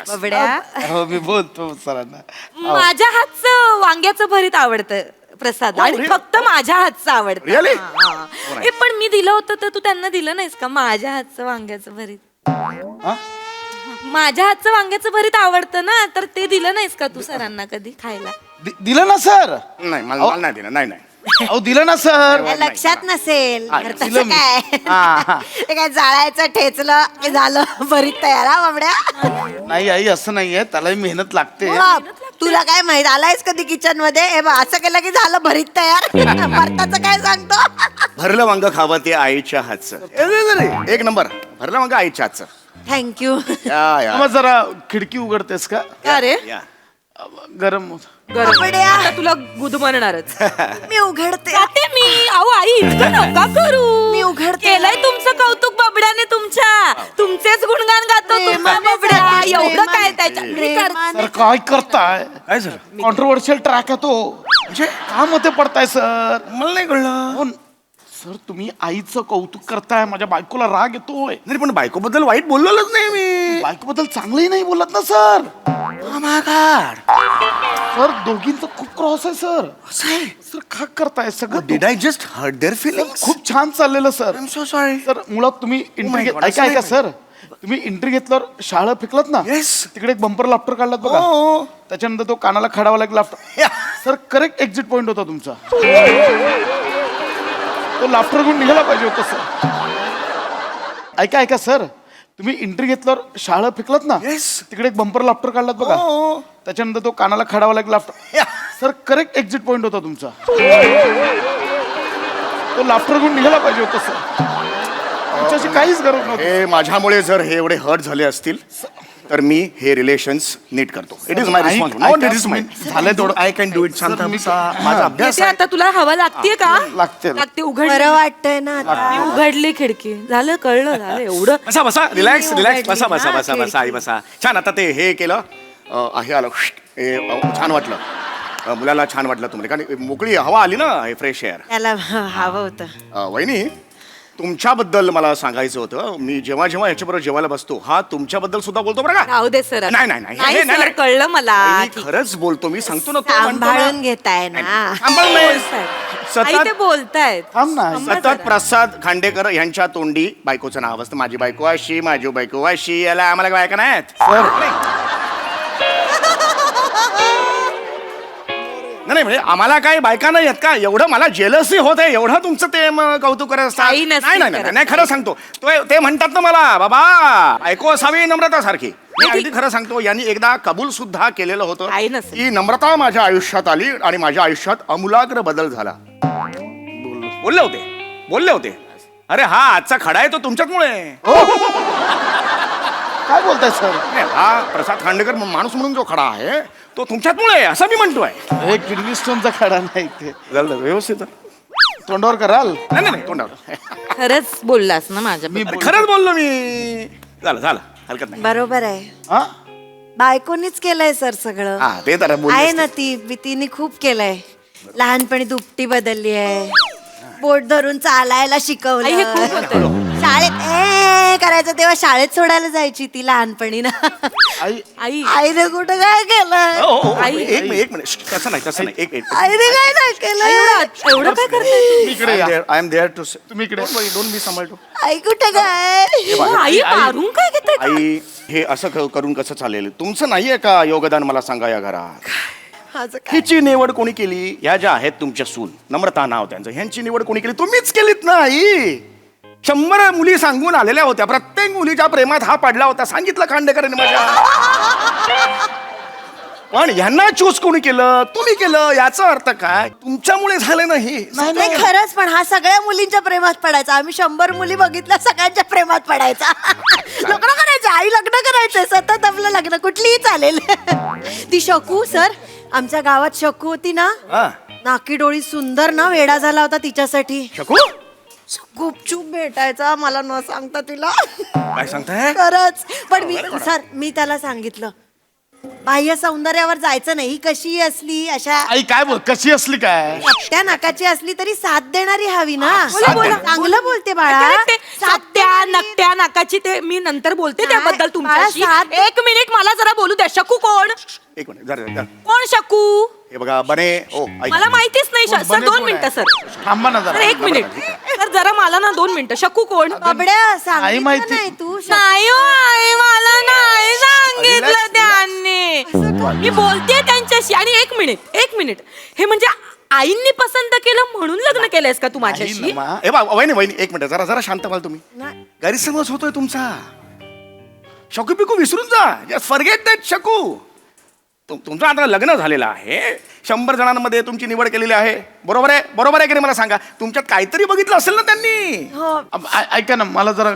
बबड्या. हो मी बोलतो सरांना. माझ्या हातचं वांग्याचं भरीत आवडतं प्रसाद आणि फक्त माझ्या हातचं आवडतं. Really? हा. ए, पण मी दिलं होतं तर तू त्यांना दिलं नाहीस का माझ्या हातचं वांग्याचं भरीत? माझ्या हातचं वांग्याचं भरीत आवडतं ना तर ते दिलं नाहीस का तू सरांना कधी खायला? दिलं ना सर? नाही मला नाही दिलं. नाही अहो दिलं ना सर. लक्षात नसेल तर दिलं तसं मी. काय. ते काय जाळायचं ठेचलं की झालं भरीत तयार. हा बबड्या. नाही आई असं नाहीये, त्याला मेहनत लागते. तुला काय माहित आलायस कधी किचन मध्ये. हे बघ, असं केलं की झालं भरीत तयार. भरताचं काय सांगतो. भरलं वांग खावं ते आईच्या हातचं. एक नंबर भरलं वांग आईच्या हातचं. थँक्यू. या मग जरा खिडकी उघडतेस का? अरे या गरम होत. बबड्या आता तुला गुदमरणारच. मी उघडते. जाते मी. अहो आई इतकं नका करू. मी उघडते. केलंय तुमचं कौतुक बबड्याने तुमच्या. तुमचेच गुणगान गातो तुमचा बबड्या. एवढं काय त्याच्या मी कर- सर काय करताय? काय झालं? कॉन्ट्रोवर्शियल ट्रॅक आहे तो. म्हणजे का मते पडताय सर? मला नाही कळलं. हो, सर तुम्ही आईचं कौतुक करताय, माझ्या बायकोला राग येतोय. नाही पण बायकोबद्दल वाईट बोललोच नाही मी. बायकोबद्दल चांगलंही नाही बोलत ना सर. सर दोघींचं खूप क्रॉस आहे सर. सर का करताय सगळं? Did I just hurt their feelings? खूप छान चाललेलं sir. I am so sorry. Sir मुळात तुम्ही my एंट्री God, ऐका असं ऐका नाही. सर. तुम्ही एंट्री घेतल्यावर शाळा फेकलत ना. Yes. तिकडे एक बंपर लाफ्टर काढलात बघा. हो. त्याच्यानंतर तो कानाला खडावा लागला laughter. Yeah. Sir correct exit point होता तुमचा. तो लाफ्टर घेऊन निघाला पाहिजे होता सर. ऐका ऐका सर. तुम्ही एंट्री घेतल्यावर शाळा फेकलत ना. Yes. तिकडे एक बंपर लाफ्टर काढलात बघा. हो. त्याच्यानंतर तो कानाला खडावा लागला laughter. Yeah. Sir correct exit point होता तुमचा. तो लाफ्टर घेऊन निघाला पाहिजे होता सर. तुमच्याशी काहीच गरज नव्हती. हे माझ्यामुळे जर हे एवढे हर्ट झाले असतील तर मी हे रिलेशन्स नीट करतो. इट इज माय ऐका, रिस्पॉन्सिबिलिटी. झालंय थोडं. I can do it. शांत माझा अभ्यास येते आता तुला हवा लागतेय का? लागते. लागते. उघड बरं वाटतंय ना आता. उघडली खिडकी. झालं कळलं झालं एवढं. बसा बसा रिलॅक्स रिलॅक्स बसा बसा हा, बसा बसा आई बसा. छान आता ते हे केलं हे आलं छान वाटलं. मुलाला छान वाटलं तुम्हाला कारण मोकळी हवा आली ना हे फ्रेश एअर. त्याला हवं होतं. वहिनी तुमच्याबद्दल मला सांगायचं होतं. मी जेव्हा जेव्हा याच्याबरोबर जेवायला बसतो हा तुमच्याबद्दल सुद्धा बोलतो बरं का. राहू दे सर नाही नाही नाही नाही हे- नाही, सर, नाही. कळलं मला. मी ठीक. खरंच बोलतो. मी सांगतो ना तो म्हणतो ना. सांभाळून घेताय ना. सांभाळून नाही. आई ते सतत बोलतायत. थांब ना सतत प्रसाद खांडेकर यांच्या तोंडी बायकोचं नाव असतं. माझी बायको अशी, माझी बायको अशी. याला आम्हाला बायका नाहीत. नाही म्हणजे आम्हाला काही बायका नाही आहेत का. एवढं मला जेलसी होत आहे. एवढं तुमचं ते कौतुक करत असतात. काही नसतील नाही नाही नाही करत. नाही, खरं सांगतो. ते म्हणतात ना मला बाबा बायको असावी नम्रता सारखी. मी अगदी खरं सांगतो. यांनी एकदा कबूल सुद्धा केलेलं होतं काही नसेल. की नम्रता माझ्या आयुष्यात आली आणि माझ्या आयुष्यात आमूलाग्र बदल झाला. बोलले होते. अरे हा आजचा खडा आहे तो तुमच्याचमुळे. काय बोलताय सर? नाही, हा प्रसाद खांडेकर माणूस म्हणून जो खडा आहे तो तुमच्याचमुळे आहे, असं मी म्हणतोय. हे किडनी स्टोनचा खडा नाही ते. झालं व्यवस्थित. तोंडावर कराल? नाही तोंडावर. खरंच बोललास ना माझ्या मी अरे, खरंच बोललो मी. झालं हरकत नाही. बरोबर आहे. हा? बायकोनीच केलंय सर सगळं. हा ते तर बोललेच आहे ते. ना तिने खूप केलंय. लहानपणी दुपटी बदलली आहे. बोट धरून चालायला आई, हे शिकवलं. खूप होतंय. शाळेत करायचं तेव्हा शाळेत सोडायला जायची ती लहानपणी ना. आई आई आईने कुठं काय केलं? हो, आई. एक मिनिट तसं नाही एक आईने काय नाही केलं? एवढं काय करताय इकडे या. I am there too. तुम्ही इकडे. डोंट बी सांभाळतो. आई कुठं काय? तू? आई मारून काय घेताय का? आई हे असं करून कसं चालेल. तुमचं नाहीये का योगदान मला सांगा या घरात. माझं काय? हिची निवड कोणी केली. ह्या ज्या आहेत तुमच्या सून नम्रता नाव त्यांचं. ह्यांची निवड कोणी केली. तुम्हीच केलीत ना आई. 100 मुली सांगून आलेल्या होत्या. प्रत्येक मुलीच्या प्रेमात हा पडला होता. सांगितलं खांडेकरांनी माझ्या. पण ह्यांना चूज कोणी केलं. तुम्ही केलं. याचा अर्थ काय. तुमच्यामुळे झालं नाही. नाही खरंच पण हा सगळ्या मुलींच्या प्रेमात पडायचा. आम्ही 100 मुली बघितल्या सगळ्यांच्या प्रेमात पडायचा. लग्न करायचं आई लग्न करायचंय सतत आपलं लग्न कुठलीही चालेल. ती शकू सर आमच्या गावात शकू होती ना. हा. नाकी डोळी सुंदर ना वेडा झाला होता तिच्यासाठी. शकू गुपचूप भेटायचा मला न सांगता तिला. काय सांगताय. खरंच पण मी त्याला सांगितलं बाह्य सौंदर्यावर जायचं नाही. ही कशी असली अशा आई काय बोल कशी असली काय? त्या नाकाची असली तरी साथ देणारी हवी ना. बोला, बोला. चांगलं बोलते बाळा. Correct आहे. सात्या नकट्या नाकाची ते मी नंतर बोलते नाही, त्याबद्दल तुमच्याशी. बाळा, साथ- 1 मिनिट मला जरा बोलू द्या. शकू कोण? एक मिनिट जरा कोण शकू? हे बघा बने. ओ ऐका. मला माहितीच नाही सर. बने 2 कोण मिनिटं आहे? सर. थांबा ना सर जरा. 1 मिनिट सर जरा मला ना 2 मिनिटं. शकू कोण? बाबड्या आई सांगितलं माहिती- नाही तू. नाही हो आई मला नाही सांगितलं त्यांनी. मी बोलते त्यांच्याशी. आणि 1 मिनिट हे म्हणजे आईंनी पसंत केलं म्हणून लग्न केलंयस का तू माझ्याशी? हे बा वहिनी एक मिनिट जरा शांत व्हाल तुम्ही. नाही. गैरसमज होतोय तुमचा. शकू पिकू विसरून जा. जस्ट फॉरगेट दॅट शकू. तुमचं आता लग्न झालेलं आहे. 100 जणांमध्ये तुमची निवड केलेली आहे. बरोबर आहे की नाही मला सांगा. तुमच्यात काहीतरी बघितलं असेल ना त्यांनी. हो ऐका ना मला जरा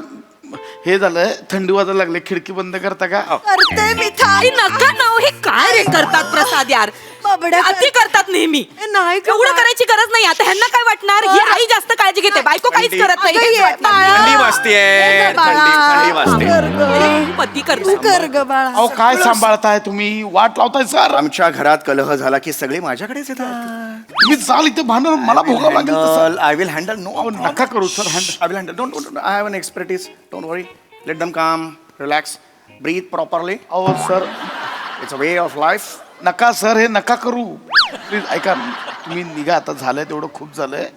हे झालंय थंडी वाजायला लागले. खिडकी बंद करता का? करते मी आई नका ना हो, हे काय रे करतात प्रसाद यार. बाबड्या अति करतात नेहमी. नाही का एवढं करायची गरज नाही. आता ह्यांना काय वाटणार. ही आई जास्त काळजी घेते. बायको काहीच करत नाही. अगं, हेच ये, वाटणार. बाळा. थंडी वाजतेय. थंडी वाजते. कर ग. अरे, पती करतो. कर ग बाळा. अहो काय सांभाळताय तुम्ही? वाट लावताय सर. आमच्या घरात कलह झाला की सगळे माझ्याकडेच येतात. तुम्ही चाल इथे भांडण मला भोगावं लागेल तसं. I will handle. नो अहो, नका करू sir handle. I will handle. Don't. I have an expertise. Don't worry. Let them calm, relax, breathe properly. अहो sir It's a way of life. नका सर हे नका करू प्लीज. ऐका तुम्ही निघा आता. झालंय तेवढं खूप झालंय.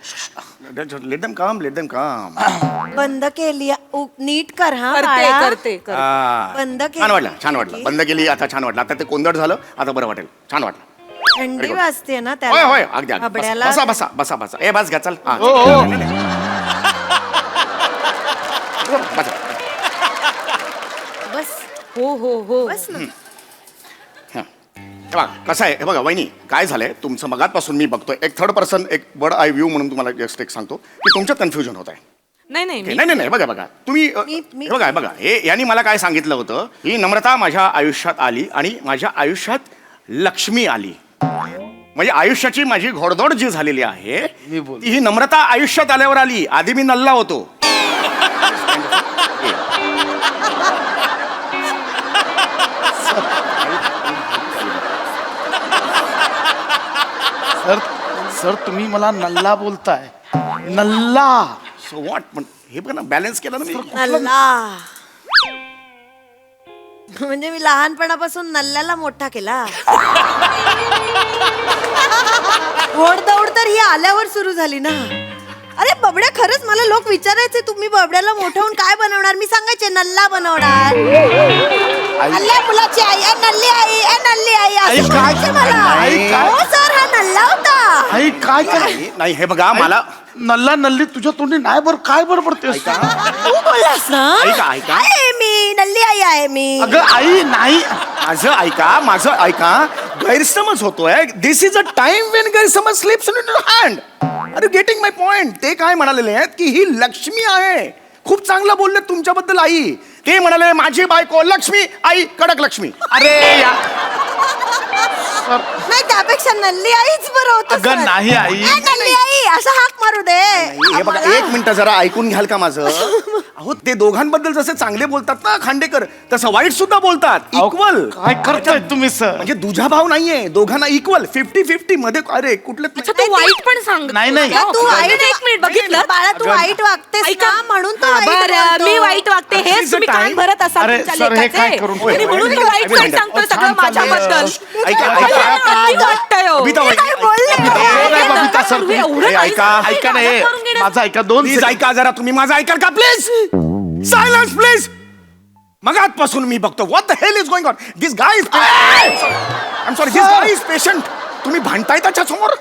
Let them calm. Let them calm. बंद केली नीट कर हा करते बाळा. करते करते. बंद केली. छान वाटलं. बंद केली आता छान वाटलं. आता ते कोंदट झालं आता बरं वाटेल. छान वाटलं. थंडी वाजते ना होय अगदी बाबड्याला. बसा. ए बस घ्या चल. हा. हो, हो. बसा. बस हो बस ना. हे बघा कसं आहे. हे बघा वहिनी काय झालंय तुमचं मगातपासून मी बघतोय. एक थर्ड पर्सन एक बर्ड आय व्ह्यू म्हणून तुम्हाला जस्ट एक सांगतो की तुमचं कन्फ्युजन होत आहे. नाही नाही मी- नाही बघा तुम्ही मी- हे बघा हे यांनी मला काय सांगितलं होतं. ही नम्रता माझ्या आयुष्यात आली आणि माझ्या आयुष्यात लक्ष्मी आली. म्हणजे आयुष्याची माझी घोडदौड जी झालेली आहे मी बोल. ती ही नम्रता आयुष्यात आल्यावर आली. आधी मी नल्ला होतो. सर सर तुम्ही मला नल्ला बोलताय. नल्ला सो वॉट पण हे पण बॅलन्स केलं ना मी नल्ला म्हणजे मी लहानपणापासून नल्ल्याला मोठा केला. ओढदौड तर ही आल्यावर सुरू झाली ना. अरे बबड्या, खरंच मला लोक विचारायचे तुम्ही बबड्याला मोठं होऊन काय बनवणार. मी सांगायचे नल्ला बनवणार. नल्ल्या मुलाची आई आहे, नल्ली आई आहे, नल्ली आई आई, असं काय- म्हणायचे मला. आई, काय- हो सर, हा नल्ला होता. आई काय कर नाही, नाही हे बघा मला नल्ला नल्ली तुझ्या तोंडी नाही बरं काय बरं पडतेस तू बोललास ना. ऐका, ऐका. आहे मी नल्ली आई आहे मी. अगं आई नाही माझं ऐका गैरसमज होतोय. This is a time when गैरसमज slips in your hand. Are you getting my point. ते काय म्हणालेले आहेत की ही लक्ष्मी आहे. खूप चांगलं बोलले तुमच्याबद्दल आई. ते म्हणाले माझी बायको लक्ष्मी, आई कडक लक्ष्मी. अरे या नाही, त्यापेक्षा नल्ली आईच बरं होतं. अगं, सर. नाही आई. ए, नल्ली आई असं हाक मारू दे. हे बघा एक मिनिट जरा ऐकून घ्याल का माझं. अहो ते दोघांबद्दल जसे चांगले बोलतात ना खांडेकर, तसं वाईट सुद्धा बोलतात. इक्वल. काय करताय तुम्ही सर. म्हणजे दुजा भाव नाहीये, दोघांना इक्वल 50-50 मध्ये. अरे कुठले तू वाईट पण सांग. नाही नाही अगं, तू वाईट एक मिनिट बघितलं. बाळा, तू वाईट वागतेस ऐका. ना, म्हणून तू हा, वाईट बरं, बोलतो. मी वाईट वागते This is हेच the तुम्ही कान time. भरत असाल अरे, तुमच्या सर, हे काय लेकाचे. करून आणि म्हणून तू वाईट साईड सांगतोय सगळं माझ्याबद्दल. ऐका, किती वाटतंय हो. बबिता, हे काय बोलले? नाही, बबिता, सर, तुम्ही- एवढं हे काही ऐका, सांगताय ऐका का? नाही करून घेणार. माझं ऐका दोन प्लीज ऐका जरा. तुम्ही माझं ऐकाल का प्लीज. Silence please. मगातपासून मी बघतो what the hell is going on. This guy is I am sorry, this guy is patient. तुम्ही भांडताय त्याच्या समोर.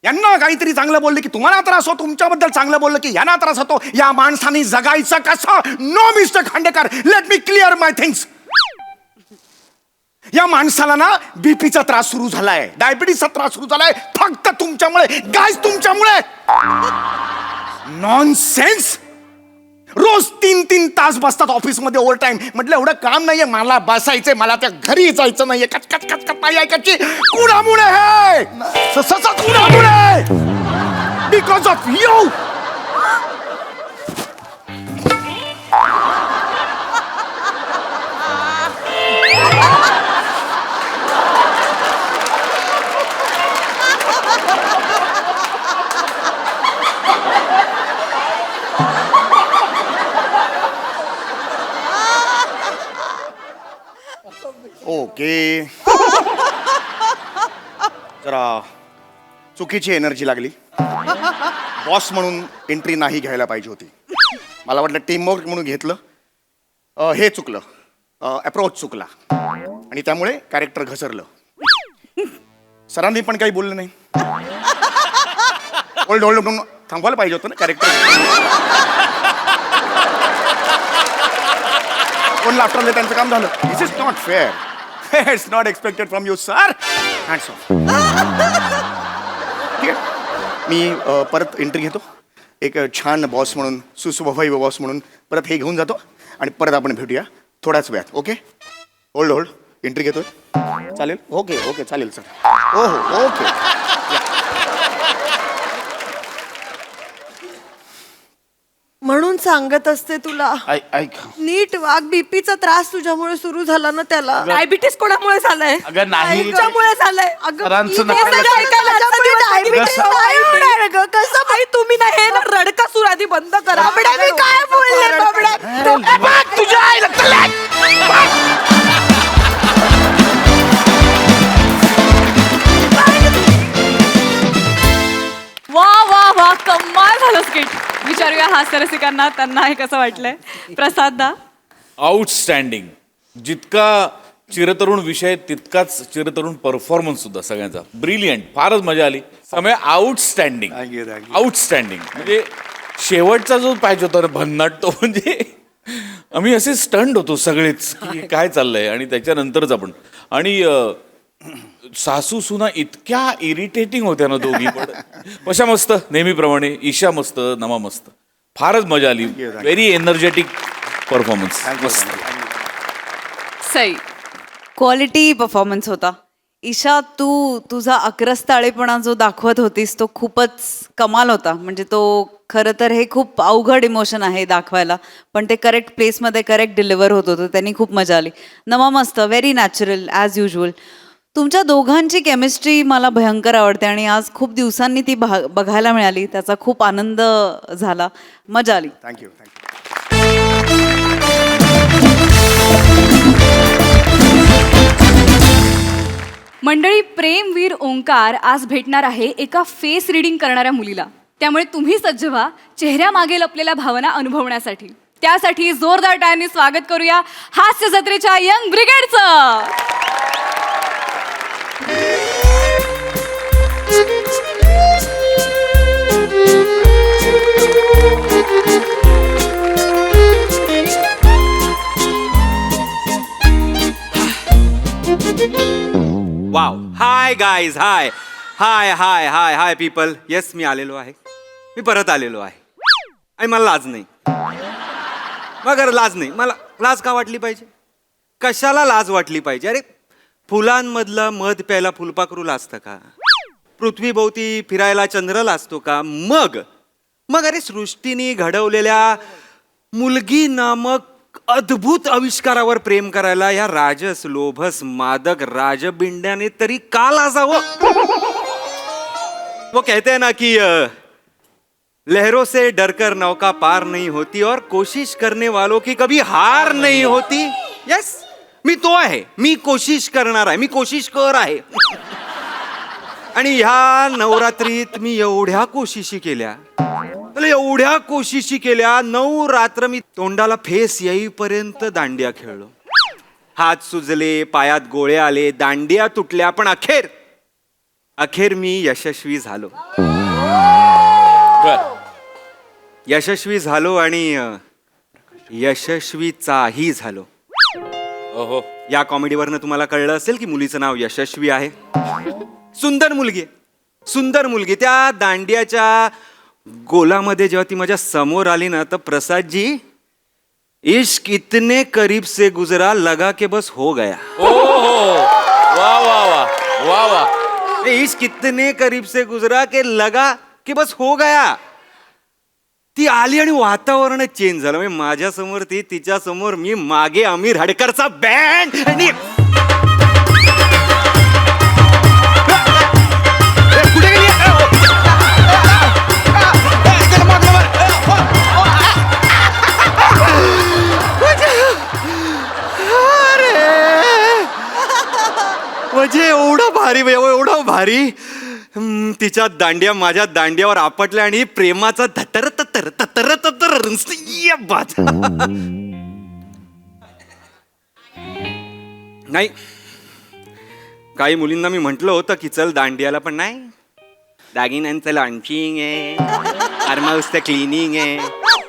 यांना काहीतरी चांगलं बोलले की तुम्हाला त्रास होतो, तुमच्याबद्दल चांगलं बोललं की यांना त्रास होतो. या माणसाने जगायचं कसं. No mister Khandekar, let me clear my things. या माणसाला ना बीपीचा त्रास सुरू झालाय, डायबिटीसचा त्रास सुरू झालाय फक्त तुमच्यामुळे. गाईज तुमच्यामुळे. नॉनसेन्स. रोज 3-3 तास बसतात ऑफिसमध्ये ओव्हर टाइम. म्हटलं एवढं काम नाहीये मला बसायचंय, मला त्या घरी जायचं नाहीये. कचकच कचकच नाही ऐकायची. कुणामुळे हे कुणामुळे. Because of you. ओके. जरा चुकीची एनर्जी लागली. बॉस म्हणून एंट्री नाही घ्यायला पाहिजे होती. मला वाटलं टीमवर्क म्हणून घेतलं. हे चुकलं. अप्रोच चुकला आणि त्यामुळे कॅरेक्टर घसरलं. सरांनी पण काही बोललं नाही. होल्ड म्हणून थांबवायला पाहिजे होतं ना कॅरेक्टर. कोण लाफ्टरले त्यांचं काम झालं. This is not fair. It's not expected from you sir. Hands off. ठीक आहे. मी परत एंट्री घेतो. एक छान बॉस म्हणून, सुसुभवाई बॉस म्हणून परत हे घेऊन जातो आणि परत आपण भेटूया थोड्याच वेळात. ओके. होल्ड एंट्री घेतोय. चालेल. ओके चालेल सर. हो ओके. म्हणून सांगत असते तुला, ऐका नीट वाग. बीपीचा त्रास तुझ्यामुळे सुरू झाला ना त्याला. डायबिटीस कोणामुळे झालंय. अगं नाही तुमच्यामुळे झालंय. सरांचं हे नका. सगळं ऐकायला माझ्यामुळे diabetes नाही होणार गं. कसं आई तुम्ही ना हे ना रडका सूर आधी बंद करा. बाबड्या, मी काय बोलले बाबड्या. तुझ्या आईला वा वा वा, कमाल झालं स्किट. विचारूया हास्यरसिकांना त्यांना हे कसं वाटलंय. प्रसाद दा. आउटस्टँडिंग. जितका चिरतरुण विषय तितकाच चिरतरुण परफॉर्मन्स सुद्धा सगळ्यांचा. ब्रिलियंट. फारच मजा आली. समय आउटस्टँडिंग. आउटस्टँडिंग म्हणजे शेवटचा जो पाहिजे होता भन्नाट तो म्हणजे आम्ही असे स्टंड होतो सगळेच की काय चाललंय. आणि त्याच्यानंतरच आपण आणि सासू सुना इतक्या इरिटेटिंग होत्या ना दोघी पण. कशा मस्त नेहमीप्रमाणे. ईशा मस्त, नमा मस्त. फारच मजा आली. Very energetic performance. मस्त. सई. क्वालिटी परफॉर्मन्स होता. ईशा, तू तुझा अक्रस्ताळेपणा जो दाखवत होतीस तो खूपच कमाल होता. म्हणजे तो खरं तर हे खूप अवघड इमोशन आहे दाखवायला, पण ते करेक्ट प्लेसमध्ये करेक्ट डिलिव्हर होत होतं. त्यांनी खूप मजा आली. नमा मस्त. Very natural as usual. तुमच्या दोघांची केमिस्ट्री मला भयंकर आवडते आणि आज खूप दिवसांनी ती बघायला मिळाली. त्याचा खूप आनंद झाला, मजा आली. Thank you thank you. मंडळी, प्रेमवीर ओंकार आज भेटणार आहे एका फेस रिडिंग करणाऱ्या मुलीला. त्यामुळे तुम्ही सज्ज व्हा चेहऱ्यामागे लपलेल्या भावना अनुभवण्यासाठी. त्यासाठी जोरदार टाळ्यांनी स्वागत करूया हास्य जत्रेच्या यंग ब्रिगेडचं. Wow. Hi guys. Hi hi hi hi hi people. Yes, मी आलेलो आहे. मी परत आलेलो आहे आणि मला लाज नाही. मगर लाज नाही. मला लाज का वाटली पाहिजे? कशाला लाज वाटली पाहिजे? अरे, फुलांमधलं मध प्यायला फुलपाखरूला असतं का? पृथ्वीभोवती फिरायला चंद्रला असतो का? मग मग अरे, सृष्टीने घडवलेल्या मुलगी नामक अद्भुत आविष्कारावर प्रेम करायला या राजस लोभस मादक राजबिंड्याने तरी का लाजावं? वो कहते हैं ना कि लहरों से डरकर नौका पार नहीं होती और कोशिश करने वालों की कभी हार नहीं होती. यस, मी तो आहे. मी कोशिश करणार आहे. मी कोशिश कर आहे. आणि ह्या नवरात्रीत मी एवढ्या कोशिशी केल्या, एवढ्या कोशिशी केल्या. 9 रात्र मी तोंडाला फेस येईपर्यंत दांडिया खेळलो. हात सुजले, पायात गोळे आले, दांडिया तुटल्या, पण अखेर मी यशस्वी झालो. यशस्वी झालो आणि यशस्वीचाही झालो. ओहो. या कॉमेडीवरनं तुम्हाला कळलं असेल की मुलीचं नाव यशस्वी आहे. सुंदर मुलगी आहे, सुंदर मुलगी. त्या दांडियाच्या गोलामध्ये जेव्हा ती माझ्या समोर आली ना, तर प्रसाद जी, इश्क इतने करीब से गुजरा लगा के बस हो गया. ओहो. वा वा वा वा वा. इश्क इतने करीब से गुजरा के लगा के बस हो गया. ती आली आणि वातावरण चेंज झालं. म्हणजे माझ्या समोर ती, तिच्या समोर मी, मागे आमिर हडकरचा बँड. आणि कुठे गेली? म्हणजे एवढं भारी, एवढं भारी. तिच्या दांड्या माझ्या दांड्यावर आपटल्या आणि प्रेमाचा धतर ततर ततर ततर बाज. नाही, काही मुलींना मी म्हंटल होतं की चल दांडियाला, पण नाही. दागिन्यांचं लॉन्चिंग आहे, फार्म हाऊसचं क्लिनिंग आहे,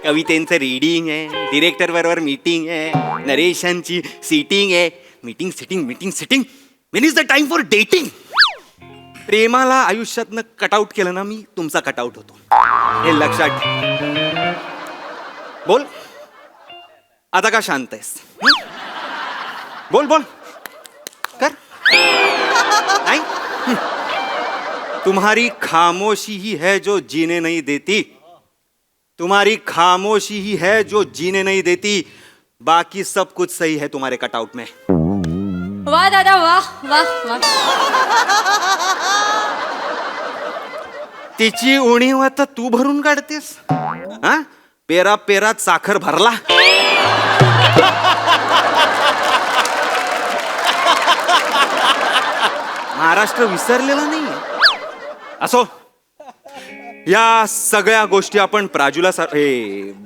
कवितेंचं रीडिंग आहे, डिरेक्टर बरोबर मीटिंग आहे, नरेशनची सीटिंग आहे. Meeting sitting meeting sitting. When is the time for dating? प्रेमाला आयुष्यातनं कटआउट केलं ना मी, तुमचा कटआउट होतो, हे लक्षात ठेव. बोल आता, का शांत आहेस? बोल बोल कर. नाही, तुम्हारी खामोशी ही है जो जीने नहीं देती. तुम्हारी खामोशी ही है जो जीने नहीं देती. बाकी सब कुछ सही है तुम्हारे कटआउट में. वा दादा, वा वा वा. तिची उणीव आता तू भरून काढतेस. हा, पेरा पेरात साखर भरला. महाराष्ट्र विसरलेला नाही. असो, या सगळ्या गोष्टी आपण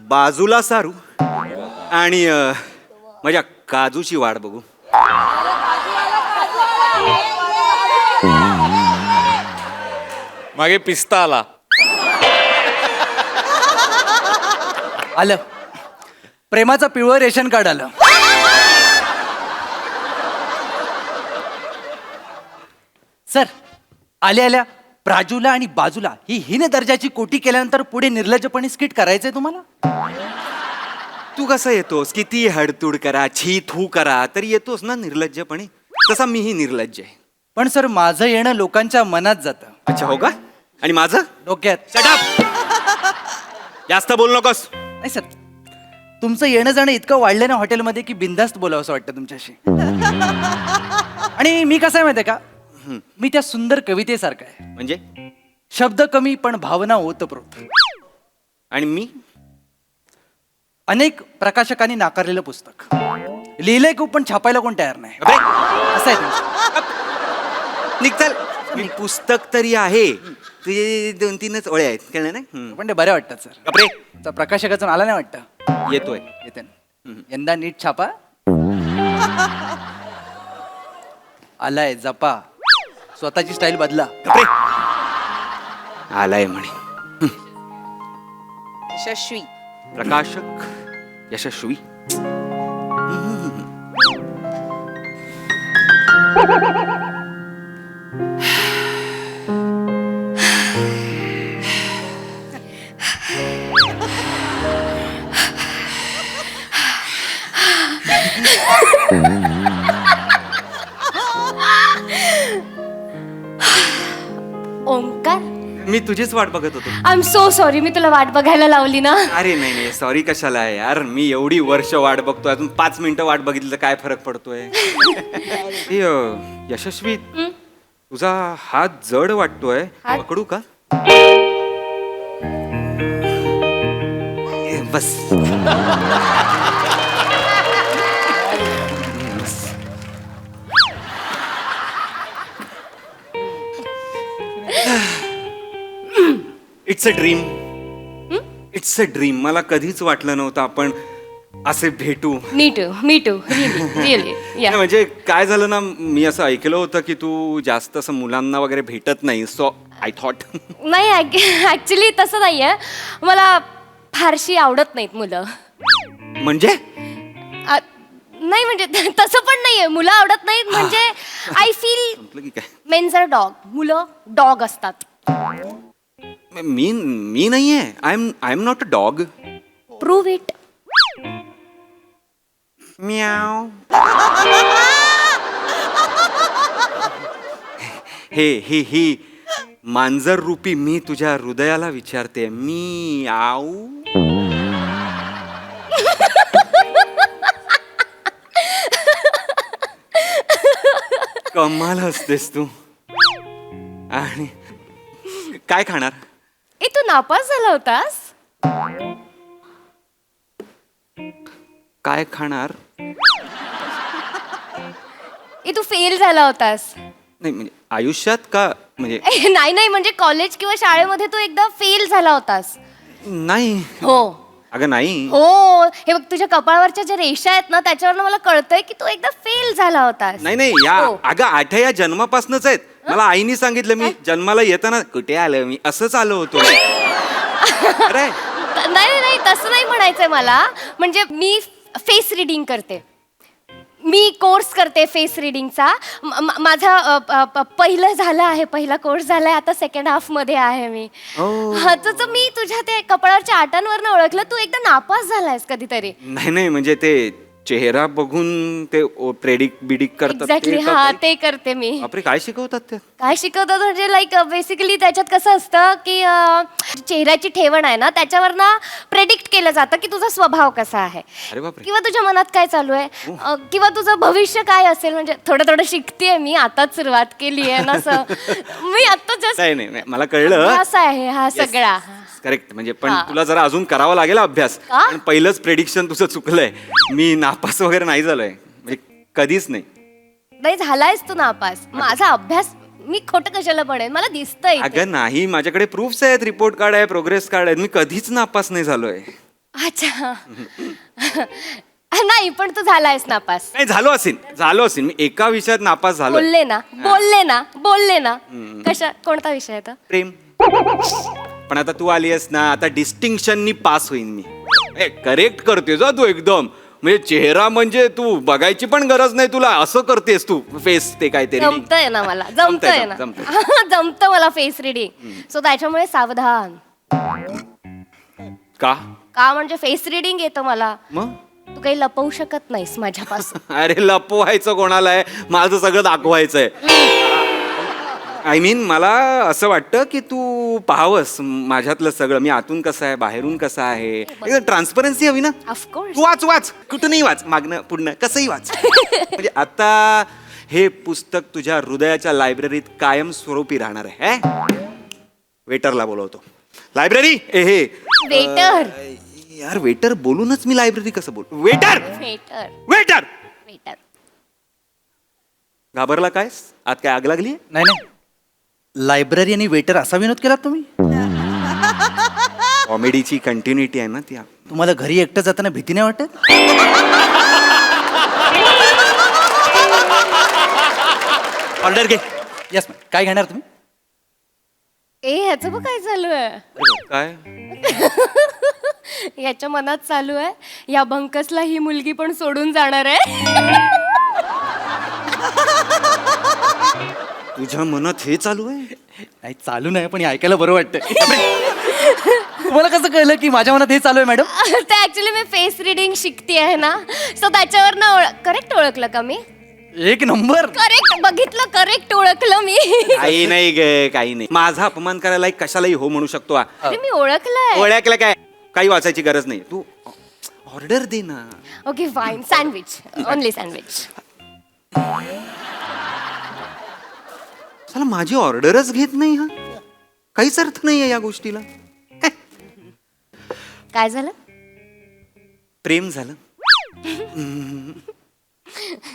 बाजूला सारू आणि माझ्या काजूची वाट बघू. मागे पिस्ता आला. आलं प्रेमाचं पिवळं रेशन कार्ड आलं. सर, आल्या प्राजूला आणि बाजूला ही हीन दर्जाची कोटी केल्यानंतर पुढे निर्लज्जपणे स्किट करायचंय तुम्हाला? तू कसं येतोस? किती हडतूड करा, छी थू करा, तरी येतोस ना निर्लज्जपणे. तसा मीही निर्लज्ज आहे. पण सर, माझं येणं लोकांच्या मनात जातं. अच्छा, हो का? आणि माझं डोक्यात. Shut up. जास्त बोल नकोस. नाही सर, तुमचं येणं जाणं इतकं वाढलं ना हॉटेलमध्ये की बिंदास्त बोलावं असं वाटतं तुमच्याशी. आणि मी कसं आहे माहिती आहे का, मी त्या सुंदर कवितेसारखा आहे. म्हणजे शब्द कमी पण भावना ओतप्रोत. आणि मी अनेक प्रकाशकांनी नाकारलेलं पुस्तक लिहिलंय खूप पण छापायला कोण तयार नाही. अबे, असं आहे तुमचं. निघताल मी पुस्तक तरी आहे, तुझे 2-3च ओळ्या आहेत कळलं ना. पण ते बरे वाटतात सर. बापरे, तर प्रकाशकाचा आला नाही वाटतं. येतोय. येते ना. यंदा नीट छापा. आलाय जपा, स्वतःची स्टाईल बदला. बापरे, आलाय म्हणे. यशस्वी. प्रकाशक यशस्वी. ओंकार, मी तुझीच वाट बघत होतो. आय एम सो सॉरी, मी तुला वाट बघायला लावली ना. अरे नाही नाही, सॉरी कशाला आहे यार, मी एवढी वर्ष वाट बघतोय, अजून 5 मिनिटं वाट बघितली तर काय फरक पडतोय. हे, यशस्वी, तुझा हात जड वाटतोय, हात? पकडू का? बस. It's a dream. It's a dream. मला कधीच वाटलं नव्हतं आपण असे भेटू. मी टू रिअली या. नाही, म्हणजे काय झालं ना, मी असं ऐकलं होतं की तू जास्त असं मुलांना वगैरे भेटत नाही, सो आय थॉट. नाही, ऍक्च्युली तसं नाहीये, मला फारशी आवडत नाहीत मुलं. म्हणजे नाही म्हणजे तसं पण नाहीये, मुलं आवडत नाहीत म्हणजे आय फील म्हटलं की काय, मेन्स आर डॉग, मुलं डॉग असतात. मी नाहीये. I am not a dog. Prove it. म्याव. ही मांजर रूपी मी तुझ्या हृदयाला विचारते, मी आऊ. कमाल असतेस तू. आणि काय खाणार? ए, तू नापास झाला होतास. काय खाणार? ए, तू फेल झाला होतास. नाही म्हणजे आयुष्यात का, म्हणजे नाही म्हणजे कॉलेज किंवा शाळेमध्ये तू एकदा फेल झाला होतास. नाही. हो अगं नाही. हो, हे बघ तुझ्या कपाळावरच्या ज्या रेषा आहेत ना, त्याच्यावरनं मला कळतंय की तू एकदा फेल झाला होतास. नाही या हो. अगं 8 या जन्मापासूनच आहेत. मला आईने सांगितलं, मी जन्माला येताना कुठे आलं मी, असंच आलो होतो. अरे नाही तसं नाही म्हणायचंय मला. म्हणजे मी फेस रिडिंग करते, मी कोर्स करते फेस रिडिंगचा. माझा पहिलं झालं आहे, पहिला कोर्स झालाय, आता सेकंड हाफ मध्ये आहे मी. तर मी तुझ्या ते कपाळावरच्या आटांवरनं ओळखलं, तू एकदा नापास झालायस कधीतरी. नाही म्हणजे ते चेहरा बघून ते प्रेडिक्ट बिडिक करतात. एक्झॅक्टली, हा ते करते मी. बापरे, काय शिकवतात ते? काय शिकवतात म्हणजे लाईक बेसिकली त्याच्यात कसं असतं की चेहऱ्याची ठेवण आहे ना, त्याच्यावर ना प्रेडिक्ट केलं जातं की तुझा स्वभाव कसा आहे, अरे बापरे. किंवा तुझ्या मनात काय चालू आहे, किंवा तुझं भविष्य काय असेल. म्हणजे थोडं शिकतेय मी, आताच सुरुवात केली आहे ना. मी आता जस्ट नाही मला कळलं. असा आहे हा सगळा. करेक्ट. म्हणजे पण तुला जरा अजून करावा लागेल अभ्यास. का? पण पहिलंच प्रेडिक्शन तुझं चुकलंय. मी नापास वगैरे नाही झालोय, म्हणजे कधीच नाही. नाही झालायस तू नापास. माझा अभ्यास मी खोटं कशाला बनेन, मला दिसतंय इथे. अगं नाही, माझ्याकडे प्रूफ्स आहेत, रिपोर्ट कार्ड आहे, प्रोग्रेस कार्ड आहेत. मी कधीच नापास नाही झालोय. अच्छा. नाही पण तू झालायस नापास. नाही झालो असेल. मी एका विषयात नापास झालो. बोलले ना. कशा, कोणता विषय आहे तो? प्रेम. पण आता तू आली आहेस ना, आता डिस्टिंक्शननी पास होईन मी. करेक्ट करते जा तू एकदम. म्हणजे चेहरा म्हणजे तू बघायची पण गरज नाही तुला, असं करतेस तू फेस ते काहीतरी. जमतंय ना मला, जमतंय ना. जमतं मला फेस रिडिंग. सो त्याच्यामुळे सावधान. का म्हणजे फेस रिडिंग येतं मला. मग तू काही लपवू शकत नाहीस माझ्यापासून. अरे लपवायचं कोणाला आहे, माझं सगळं दाखवायचंय. आय मीन मला असं वाटतं की तू पाहावंस माझ्यातलं सगळं, मी आतून कसं आहे, बाहेरून कसं आहे. ट्रान्सपरन्सी हवी ना. ऑफकोर्स. तू वाच कुठूनही वाच, मागणं पुढणं कसंही वाच. म्हणजे आता हे पुस्तक तुझ्या हृदयाच्या लायब्ररीत कायमस्वरूपी राहणार आहे. वेटरला बोलवतो. लायब्ररी हे वेटर यार वेटर बोलूनच मी लायब्ररी कसं बोल. वेटर वेटर वेटर वेटर घाबरला कायस? आत काय आग लागली? नाही नाही, लायब्ररी आणि वेटर असा विनोद केलात तुम्ही? कॉमेडीची कंटिन्युटी आहे ना ती. तुम्हाला घरी एकटं जाताना भीती नाही वाटत? ऑर्डर घे. Yes ma'am. काय घेणार तुम्ही? ह्याचं बघ काय चालू आहे. काय याच्या मनात चालू आहे, या बंकसला ही मुलगी पण सोडून जाणार आहे. तुझ्या मनात हे चालू आहे? नाही चालू नाही, पण हे ऐकायला बरं वाटतं. तुम्हाला कसं कळलं की माझ्या मनात हे चालू आहे मॅडम? ते ऍक्च्युली मी फेस रिडिंग शिकते आहे ना, सो त्याच्यावर ना करेक्ट ओळखलं का मी? एक नंबर. करेक्ट बघितलं, करेक्ट ओळखलं मी. काही नाही ग, काही नाही. माझा अपमान करायला कशालाही हो म्हणू शकतो. अरे मी ओळखलंय. ओळखलं काय? काही वाचायची गरज नाही. तू ऑर्डर दे ना. Okay fine. Sandwich, only sandwich. चला माझी ऑर्डरच घेत नाही हा. काहीच अर्थ नाहीये या गोष्टीला. काय झालं? प्रेम झालं.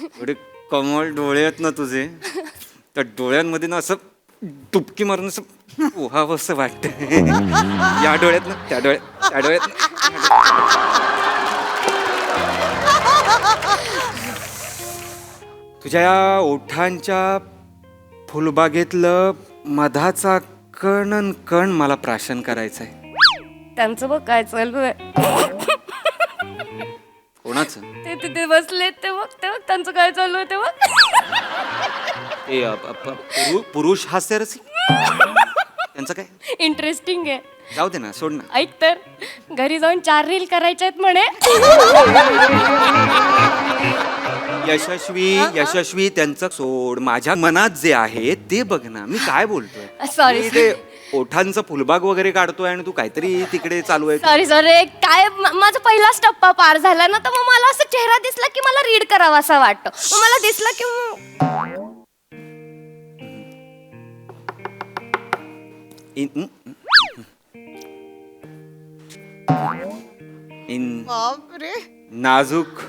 एवढे कमळ डोळे आहेत ना तुझे, त्या डोळ्यांमध्ये ना असं डुबकी मारून असं पोहावं असं वाटत. या डोळ्यात ना त्या डोळ्यात, त्या डोळ्यात. तुझ्या या ओठांच्या फुलबागेतलं मधाचा कण न कण मला प्राशन करायचंय. त्यांचं बघ काय चालू आहे. कोणाचं? ते तिथे बसले ते बघ, ते बघ त्यांचं काय चालू आहे ते बघ. पुरुष हास्यरसिक त्यांचं काय? इंटरेस्टिंग आहे. जाऊ दे ना, सोड ना. ऐक तर, घरी जाऊन 4 रील करायच्या आहेत म्हणे. यशस्वी त्यांचं सोड. माझ्या मनात जे आहे ते बघ ना. मी काय बोलतोय? Sorry, मी ते ओठांचं फुलबाग वगैरे काढतोय आणि तू काहीतरी तिकडे चालू आहे. Sorry sorry. काय माझा पहिलाच टप्पा पार झाला ना, तर मग मला असं चेहरा दिसला की मला रीड करावा असं वाटतं. मग मला दिसलं की इन नाजुक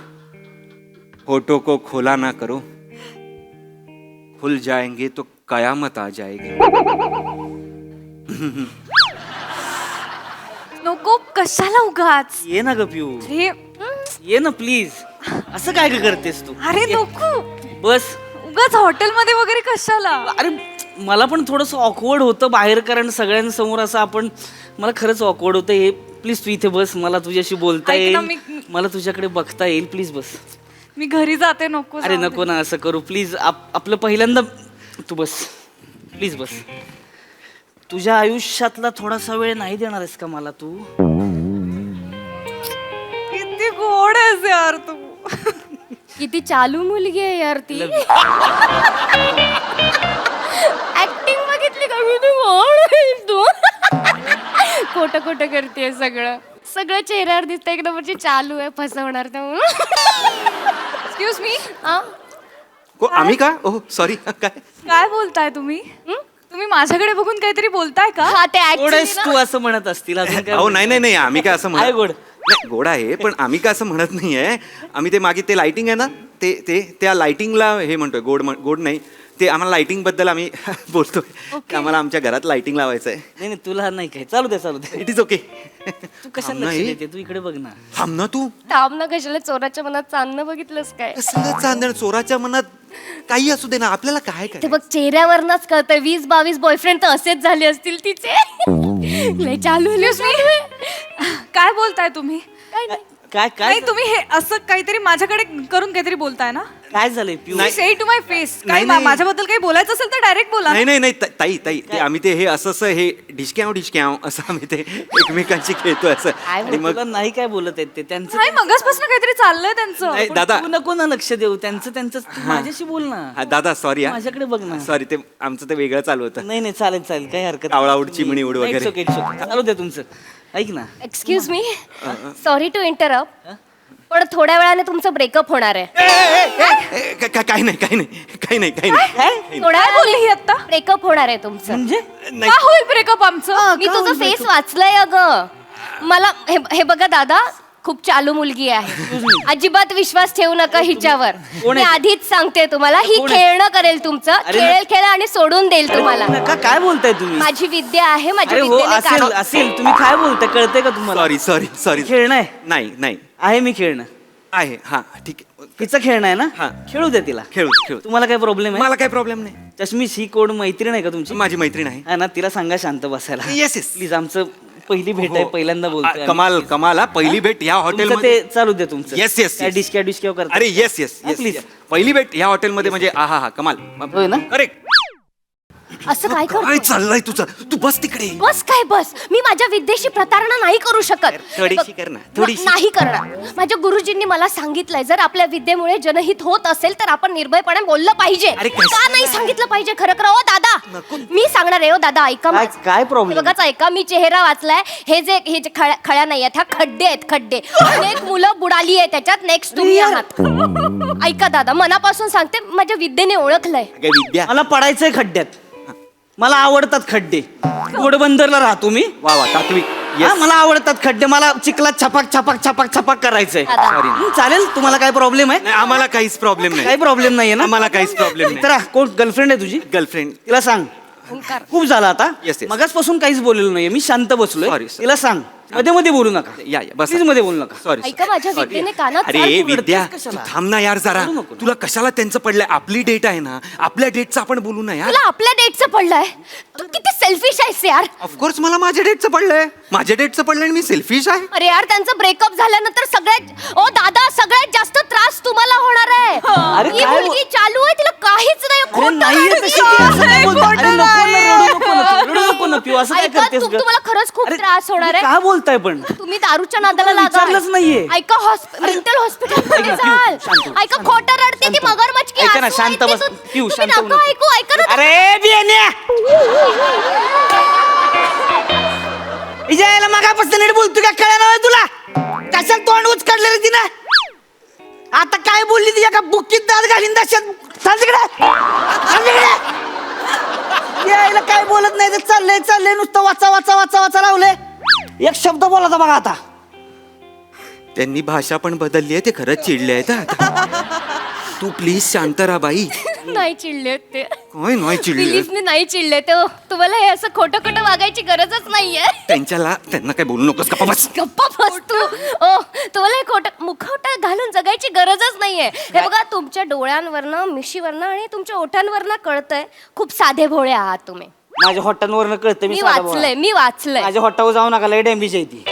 होठों को खोला ना करो, खुल जाएंगे तो कयामत आ जाएगी. नको, कशाला उगाच. ये ना ग पिऊ, हे ये ना प्लीज. असं काय ग करतेस तू? अरे नको, बस. उगाच हॉटेलमध्ये वगैरे कशाला. अरे मला पण थोडंसं ऑकवर्ड होतं बाहेर, कारण सगळ्यांसमोर असं आपण, मला खरंच ऑकवर्ड होतं. हे प्लीज तू इथे बस, मला तुझ्याशी बोलता ऐक ना, येईल, मला तुझ्याकडे बघता येईल. प्लीज बस. मी घरी जाते. नको अरे जाऊ दे. नको ना असं करू प्लीज. आपलं पहिल्यांदा तू बस, प्लीज बस. तुझ्या आयुष्यातला थोडासा वेळ नाही देणार आहेस का मला तू? किती गोड आहेस यार तू. किती चालू मुलगी आहे यार ती. ऍक्टिंग बघितली का? किती गोड आहेस तू. खोटं खोटं करते सगळं, सगळं चेहऱ्यावर दिसतं एकदम म्हणजे चालू आहे, फसवणार तर. एक्सक्यूज मी, आम्ही का? Oh sorry. काय काय बोलताय तुम्ही? तुम्ही माझ्याकडे बघून काहीतरी बोलताय का? हा ते गोड actually आहेस ना- तू असं म्हणत असतील. अजून काय? अहो नाही नाही नाही, आम्ही काय असं आहे म्हणत गोड. नाही, गोड आहे, पण आम्ही काय असं म्हणत नाहीये. आम्ही ते मागे ते लाइटिंग आहे ना, ते त्या लाइटिंगला हे म्हणतोय. गोड नाही, ते आम्हाला लाइटिंग बद्दल आम्ही बोलतोय की आम्हाला आमच्या घरात लाइटिंग लावायचं आहे. नाही नाही तुला नाही काय, चालू दे चालू दे. It is okay. तू कशाला लक्ष देते? तू इकडे बघ ना. थांब ना तू. थांब ना, कशाला चोराच्या मनात चांदणं बघितलंस काय? सगळं चांदण चोराच्या मनात काही असू दे ना, आपल्याला काय ते काय. बघ चेहऱ्यावरनच कळतंय. 20-22 बॉयफ्रेंड तर असेच झाले असतील तिचे. लय चालू आहे. काय बोलताय तुम्ही? काय नाही. काय काय नाही, तुम्ही हे असं काहीतरी माझ्याकडे करून काहीतरी बोलताय ना. काय झालंय पिऊ? से टू माय फेस. नाही, नाही. माझ्याबद्दल काही बोलायचं असेल तर डायरेक्ट बोला. नाही ताई ते आम्ही ते हे असं हे डिशक्याव असं आम्ही ते एकमेकांची खेळतोय असं. आणि मग तुला नाही काय बोलत आहेत ते त्यांचं. नाही, मगासपासून काहीतरी चाललंय त्यांचं. नाही, दादा तू नको ना लक्ष देऊ त्यांचं तू माझ्याशी बोल ना. हा, दादा सॉरी. माझ्याकडे बघ ना. सॉरी, ते आमचं ते वेगळं चालू होतं. नाही चालेल काही हरकत कावळा उड, चिमणी उड वगैरे. चालू दे तुमचं. ऐक ना, excuse me, sorry to interrupt, पण थोड्या वेळाने तुमचं ब्रेकअप होणार आहे. काही नाही थोड्या वेळ बोलली ही आता. ब्रेकअप होणार आहे तुमचं. म्हणजे का होईल ब्रेकअप आमचं? मी तुझं फेस वाचलंय अगं. मला हे बघा दादा, खूप चालू मुलगी आहे. अजिबात विश्वास ठेवू नका हिच्यावर. मी आधीच सांगते तुम्हाला, ही खेळणं करेल तुमचं. खेळ आणि सोडून देईल तुम्हाला. काय बोलताय तुम्ही? माझी विद्या आहे, माझ्या अरे हो, विद्येने असेल काम- असेल. तुम्ही काय बोलताय कळतंय का तुम्हाला? सॉरी खेळणं आहे? नाही आहे मी खेळणं. आहे हा ठीक आहे तिचं खेळणं आहे ना? हा. खेळू द्या तिला. खेळू तुम्हाला काय प्रॉब्लेम आहे? मला काही प्रॉब्लेम नाही. चष्मीश ही कोण मैत्रीण आहे का तुमची? माझी मैत्रीण आहे. आहे ना, तिला सांगा शांत बसायला. Yes. प्लीज. आमचं पहिली भेट आहे, पहिल्यांदा बोलतोय. कमाल हा. पहिली भेट या तुमचं हॉटेलमध्ये. ते चालू द्या तुमचं. Yes. काय डिस्क्या करता? अरे येस प्लीज. पहिली भेट या हॉटेलमध्ये म्हणजे हा कमाल. होय ना? करेक्ट. असं काय काय करतो? चाललंय तुझं? तू बस तिकडे. बस काय बस? मी माझ्या विद्येशी प्रतारणा नाही करू शकत. थोडीशी कर ना, थोडीशी. नाही करणार. माझ्या गुरुजींनी मला सांगितलंय, जर आपल्या विद्येमुळे जनहित होत असेल तर आपण निर्भयपणे बोललं पाहिजे. अरे कसं? का नाही सांगितलं पाहिजे? खरं ओ दादा, मी सांगणार आहे. ओ दादा ऐका काय माझं. काय प्रॉब्लेम? बघाच ऐका, मी चेहरा वाचलाय. हे जे खळ्या नाही आहेत, ह्या खड्डे आहेत, खड्डे. अनेक मुलं बुडाली आहे त्याच्यात. नेक्स्ट तुम्ही आहात. ऐका दादा, मनापासून सांगते, माझ्या विद्येने ओळखलंय. काय विद्या. मला पडायचंय खड्ड्यात. मला आवडतात खड्डे. घोडबंदरला राहतो मी. वा तात्विक. हा, मला आवडतात खड्डे. मला चिखलात छपाक करायचंय. Sorry. चालेल. तुम्हाला काय प्रॉब्लेम आहे? नाही आम्हाला काहीच प्रॉब्लेम नाही. काही प्रॉब्लेम नाहीये ना? आम्हाला काहीच प्रॉब्लेम नाही. तर कोण गर्लफ्रेंड आहे तुझी? गर्लफ्रेंड. तिला सांग. खूप झालं आता. Yes, yes. मगाचपासून काहीच बोललेलो नाहीये मी. शांत बसलोय. Sorry, sir. तिला सांग. मध्ये बोलू नका. या बस. प्लीज मध्ये बोलू नका. सॉरी. ऐका, माझ्या विद्येने कानात अरे चाल तू विद्या, रडतेस कशाला? तू थांब ना यार जरा. रडू नको ना. तुला कशाला त्यांचं पडलंय? आपली डेट आहे ना, आपल्या डेटचं आपण बोलू ना यार. तुला आपल्या डेटचं पडलंय. तू किती सेल्फिश आहेस यार. ऑफकोर्स मला माझ्या डेटचं पडलंय. माझ्या डेटचं पडलंय आणि मी सेल्फिश आहे. अरे यार, त्यांचं ब्रेकअप झाल्यानंतर ओ दादा, सगळ्यात जास्त त्रास तुम्हाला होणार आहे. अरे ही काय मुलगी चालू आहे, तिला काहीच नाही. अरे खोटं नाहीये रडते. तशी ती. असं नाही बोलतो. अरे नको ना, रडू नको ना तू. रडू नको ना पिऊ. असं काय ऐका, करतेस ग? तुम्हाला खरंच खूप अरे, त्रास होणार तुम्ही आहे. काय बोलताय पण? तुम्ही दारूच्या नादाला लागा. विचारलंच नाहीये. ऐका, मेंटल हॉस्पिटल मध्ये ऐका, पिऊ, जाल. शांत हो. ऐका, खोटं रडते ती मगरमच्छ की ऐका ना, आसू शांत आहे बस. ते तू- पिऊ, तुम्ही शांत होऊ नका नको. ऐकू. ऐका ना. अरे बियाण्या, इजायला मगापासून नीट बोलतो का? कळलं नाही तुला? कशाला तोंड उचकाडलं रे तिनं? आता काय बोलली ती? एका बुक्कीत दात घालीन दशात. चाल तिकडे. यायला काय बोलत नाही. तर चाललंय नुसतं वाचा लावलंय. एक शब्द बोलायचा बघा आता. त्यांनी भाषा पण बदलली आहे. ते खरंच चिडले आहेत आता. तू प्लीज शांत राहा बाई. नाही चिडले ते. काय नाही चिडले? प्लीज, मी नाही चिडले. तो तुम्हाला हे असं खोटं वागायची गरजच नाहीये. त्यांना काय बोलू नकोस का बस. गप्पा बस तू. तुम्हाला हे खोटं मुखवटा घालून जगायची गरजच नाहीये. हे बघा, तुमच्या डोळ्यांवरनं, मिशीवरनं आणि तुमच्या ओठांवरनं कळतंय खूप साधे भोळे आहात तुम्ही. माझ्या हॉटांवरनं कळतं. मी वाचलंय. माझ्या हॉटावर जाऊ नका. लय डॅम्बिज आहे ती.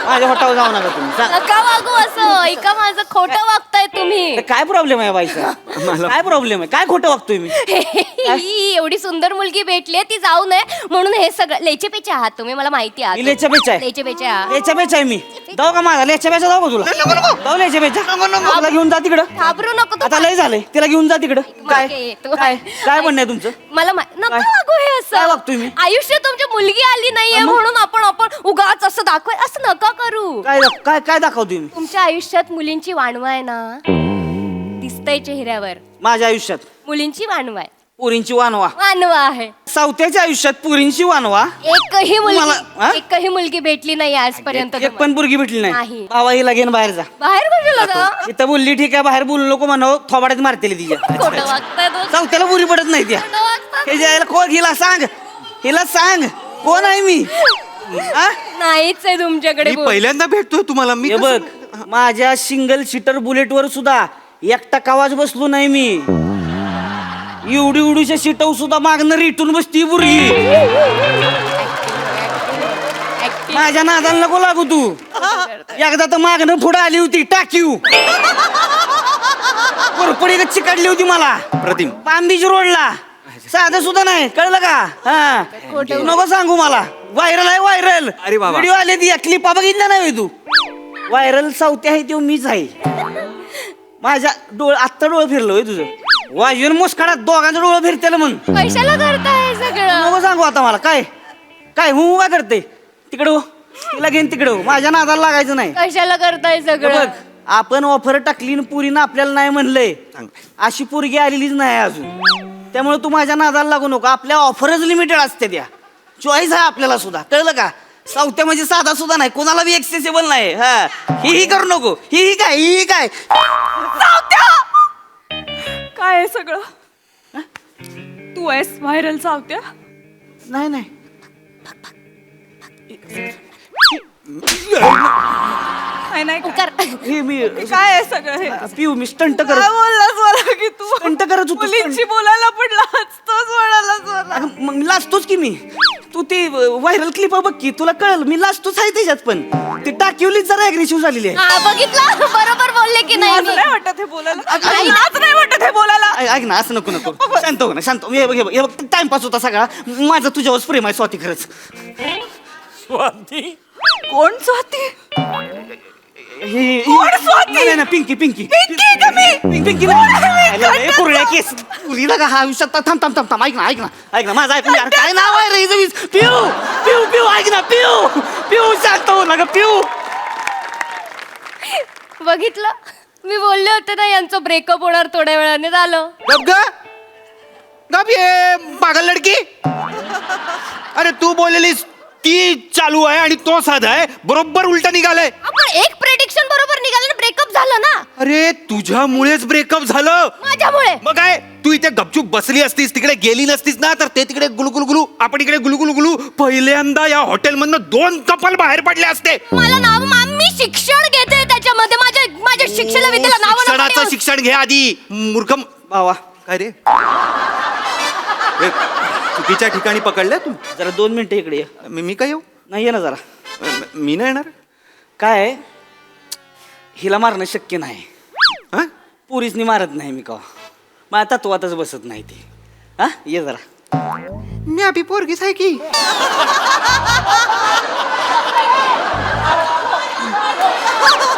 माझ्या हॉटावर जाऊ नका तुम्ही. नका वागू असं. ऐका, माझं खोटं वागताय तुम्ही. काय प्रॉब्लेम आहे बाईचा? काय प्रॉब्लेम आहे? काय खोटं वागतोय मी? ही एवढी सुंदर मुलगी भेटली, ती जाऊ नये म्हणून हे सगळं लेचेपेचे आहात तुम्ही. मला माहिती आहे. मी लेच्यापेचा आहे. लेचेपेचे आहात. लेच्यापेचा आहे मी. जाऊ का माझा लेच्यापेचा? जाऊ का तुला? जाऊ लेच्यापेचा. तिला घेऊन जा तिकडं. घाबरू नको तू. आता लय झालंय. तिला घेऊन जा तिकडं. काय मागे ये तू. काय म्हणणं आहे तुमचं? मला नको काय? वागू हे असं. काय वागतोय मी? आयुष्यात तुमची मुलगी आली नाहीये म्हणून आपण उगाच असं दाखवाय. असं नका करू. काय दाखवतोय मी? तुमच्या आयुष्यात मुलींची वाणवा आहे ना, दिसतंय चेहऱ्यावर. माझ्या आयुष्यात मुलींची वाणवा आहे. पुरींची वानवा. वाणवा आहे. सावत्याच्या आयुष्यात पुरींची वानवा. एकही हा? एकही मुलगी भेटली नाही आजपर्यंत. एक पण पुरगी भेटली नाही. नाही. बाबा हिला घेऊन बाहेर जा. बाहेर कशाला जा? इथं बोलली ठीक आहे. बाहेर बोलू नको म्हणावं. थोबाड्यात मारतेली तिच्या. खोटं वागताय तो. सावत्याला पुरी पडत नाही त्या. खोटं वागताय. हे जायला कोण? हिला सांग कोण आहे मी? हा? नाहीच आहे तुमच्याकडे मी बोल. पहिल्यांदा भेटतोय तुम्हाला. मी हे बघ, माझ्या सिंगल सीटर बुलेट वर सुद्धा एकटा कावाज बसलो नाही मी. एवढीच्या सीटवर सुद्धा मागणं रिटून बसती बुरगी. माझ्या नादाला नको लागू तू. एकदा तर मागणं पुढे आली होती टाकीव. कोरपडी चिकाडली होती मला प्रतिम. पामबीच रोडला. साधं सुद्धा नाही. कळलं का? हा, नको सांगू मला. व्हायरल आहे व्हायरल. अरे बाबा. व्हिडिओ आले ती क्लिप बघितल्या नाही तू? व्हायरल सावते आहे तो मीच आहे. माझ्या आत्ता डोळं फिरलोय तुझं. वाजून मुसकाडात दोघांचं डोळं फिरतेलं मग. पैशाला करताय सगळं. नको सांगू आता मला. काय काय करते तिकडं? तिला घेईन तिकडं माझ्या नादाला लागायचं नाही. कशाला करताय हे सगळं? बघ आपण ऑफर टाकली आणि पुरीनं आपल्याला नाही म्हणलंय, अशी पोरगी आलेलीच नाही अजून. त्यामुळे तू माझ्या नादाला लागू नको. आपल्या ऑफरच लिमिटेड असते, त्या चॉईस आहे आपल्याला सुद्धा, कळलं का? सावत्या म्हणजे साधा सुद्धा नाही, कोणाला बी एक्सेसिबल नाही. हा ही करू नको. ही काय काय आहे सगळं? तू आहेस व्हायरल चावत्या? नाही नाही नाही नाही कर. हे मी काय आहे सगळं हे? पिऊ मी स्टंट काय करत बोललास मला की तू स्टंट करत होतो. मुलींची बोलायला पण लाजतोच म्हणालास मला. अगं, मग मी लाजतोच की मी. तू ते व्हायरल क्लिप बघ की तुला कळलं मी लाजतोच आहे त्याच्यात. पण ती टाकीवलीच जरा अग्रेसिव्ह झालेली आहे. हा बघितलं, बरोबर बोलले की नाही लाज मी? नाही वाटत हे बोलायला? लाज नाही वाटत हे बोलायला? ऐक ना असं नको शांत हो ना शांत हो. हे बघ टाइमपास होता सगळा. माझं तुझ्यावर प्रेम आहे स्वाती खरंच. कोण स्वाती? कोण स्वाती? नाही पिंकी पिंकी का मी? पिंकी नाही पुरळ्या केस पुरीला का हा आयुष्यात. थांब ऐक ना माझं ऐकून यार. काय नाव आहे रे हिचं? पिऊ ऐक ना पिऊ शांत हो ना ग पिऊ. बघितलं, मी बोलले होते ना यांचं ब्रेकअप होणार थोड्या वेळाने. झालं. गप ये पागल लडकी. अरे तू बोललेलीस ती चालू आहे आणि तो साधा आहे, बरोबर उलटा निघालाय. आपण एक प्रेडिक्शन बरोबर निघालं, ब्रेकअप झालं ना. अरे तुझ्यामुळेच ब्रेकअप झालं. माझ्यामुळे? मग काय, तू इथे गपचूप बसली असतीस, तिकडे गेली नसतीस ना, तर ते तिकडे गुलगुलगुलू, आपण इकडे गुलगुलगुलू, पहिल्यांदा या हॉटेलमधनं 2 कपल बाहेर पडले असते. मला नाव मी शिक्षण घेते त्याच्यामध्ये, माझ्या शिक्षण विद्येला नाव शिक्षणाचं शिक्षण घे आधी मूर्ख बावा. काय रे चुकीच्या ठिकाणी पकडलं तू. जरा 2 मिनिटं इकडे ये. मी काय येऊ? नाही ये ना जरा. मी नाही येणार. काय हिला मारणं शक्य नाही. हा? पुरीसनी मारत नाही मी का. माझ्या तत्वातच बसत नाही ती. हा ये जरा. मी अभि पोरगीच आहे की.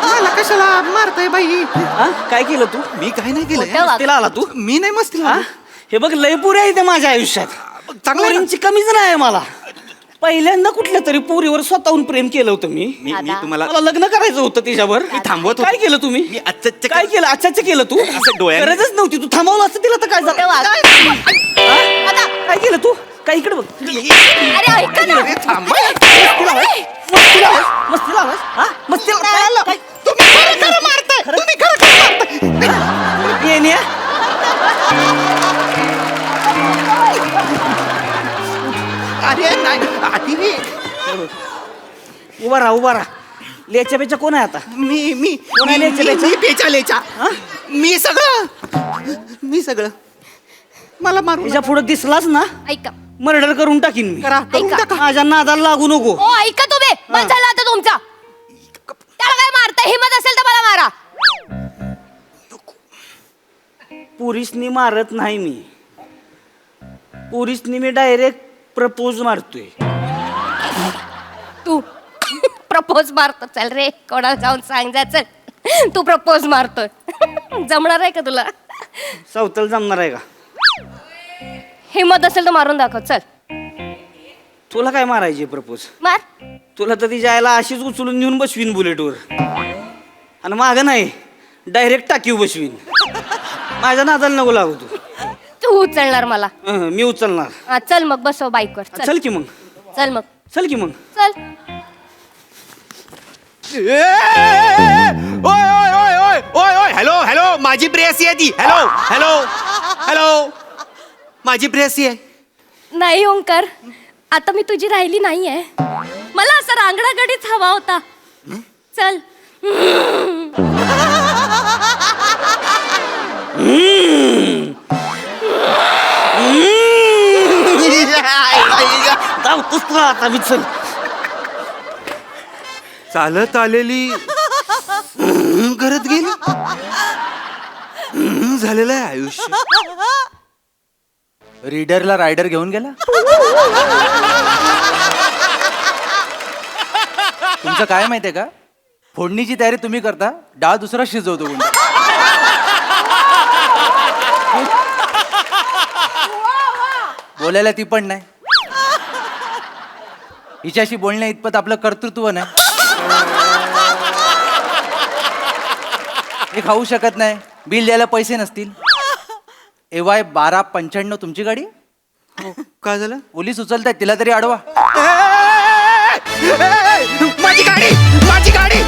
मला कशाला मारताय बाई? हा काय केलं तू? मी काय नाही केलं. मस्तीला आला तू? मी नाही मस्तीला हा? हे बघ लय पुरी आहे ते माझ्या आयुष्यात. पोरींची कमीच नाही मला. पहिल्यांदा कुठल्या तरी पोरीवर स्वतःहून प्रेम केलं होतं मी. तुम्हाला मला लग्न करायचं होतं तिच्यावर. थांबवत काय केलं तुम्ही? मी आजच्या काय केलं? आजच्याच केलं तू? असं डोळ्याने- गरजच नव्हती. तू थांबवलं असतं तिला तर काय झालं? काय केलं तू? काय इकडे बघ. अरे ऐका ना. मस्तीला आवाज? हा? मस्तीला काय? येण्या? अरे नाही उभा राहा. लेच्या बेच्या कोण आहे आता? मी कोण आहे लेच्या बेच्या? मी सगळं मला मारू तिच्या पुढे दिसलाच ना ऐका. मर्डर करून टाकीन मी. ऐका. माझ्या नादाला लागू नको. ओ ऐका तुम्ही. बस झालं आता तुमचा. त्याला काय मारता? हिम्मत असेल तर मला मारा. पुरीसनी मारत नाही मी. पुरीसनी मी डायरेक्ट प्रपोज मारतोय. तू प्रपोज मारतो. चल रे, कोणाला जाऊन सांग जा. चल, तू प्रपोज मारतोय. जमणार आहे का तुला? सावतल जमणार आहे का? हिम्मत असेल तर मारून दाखव. चल तुला काय मारायचे प्रपोज? मार. तुला तर तिच्या आईला अशीच उचलून नेऊन बसवीन बुलेटवर. आणि मागं नाही डायरेक्ट टाकीव बसवीन. माझ्या नादाला नको लागू तू. तू उचलणार मला? मी उचलणार. हा, चल मग बसव बाईकवर. चल की मग. चल मग. चल की मग. चल. ओय हॅलो माझी प्रेयसी आहे ती. हॅलो माझी प्रेयसी आहे. नाही ओंकार, आता मी तुझी राहिली नाहीये. मला असा रांगडागडीच हवा होता. चल. धावतोस तुला आता मी. चल. चालत आलेली घरात गेली. झालेलं आहे आयुष्य. रीडरला रायडर घेऊन गेला. तुमचं काय माहितीये का, फोडणीची तयारी तुम्ही करता, डाळ दुसरा शिजवतो कोणी. बोलायला ती पण नाही. हिच्याशी बोलण्या इतपत आपलं कर्तृत्व नाही. हे खाऊ शकत नाही, बिल द्यायला पैसे नसतील. AY 1295 तुमची गाडी? काय झालं? पोलीस उचलतायत, तिला तरी अडवा. माझी गाडी, माझी गाडी.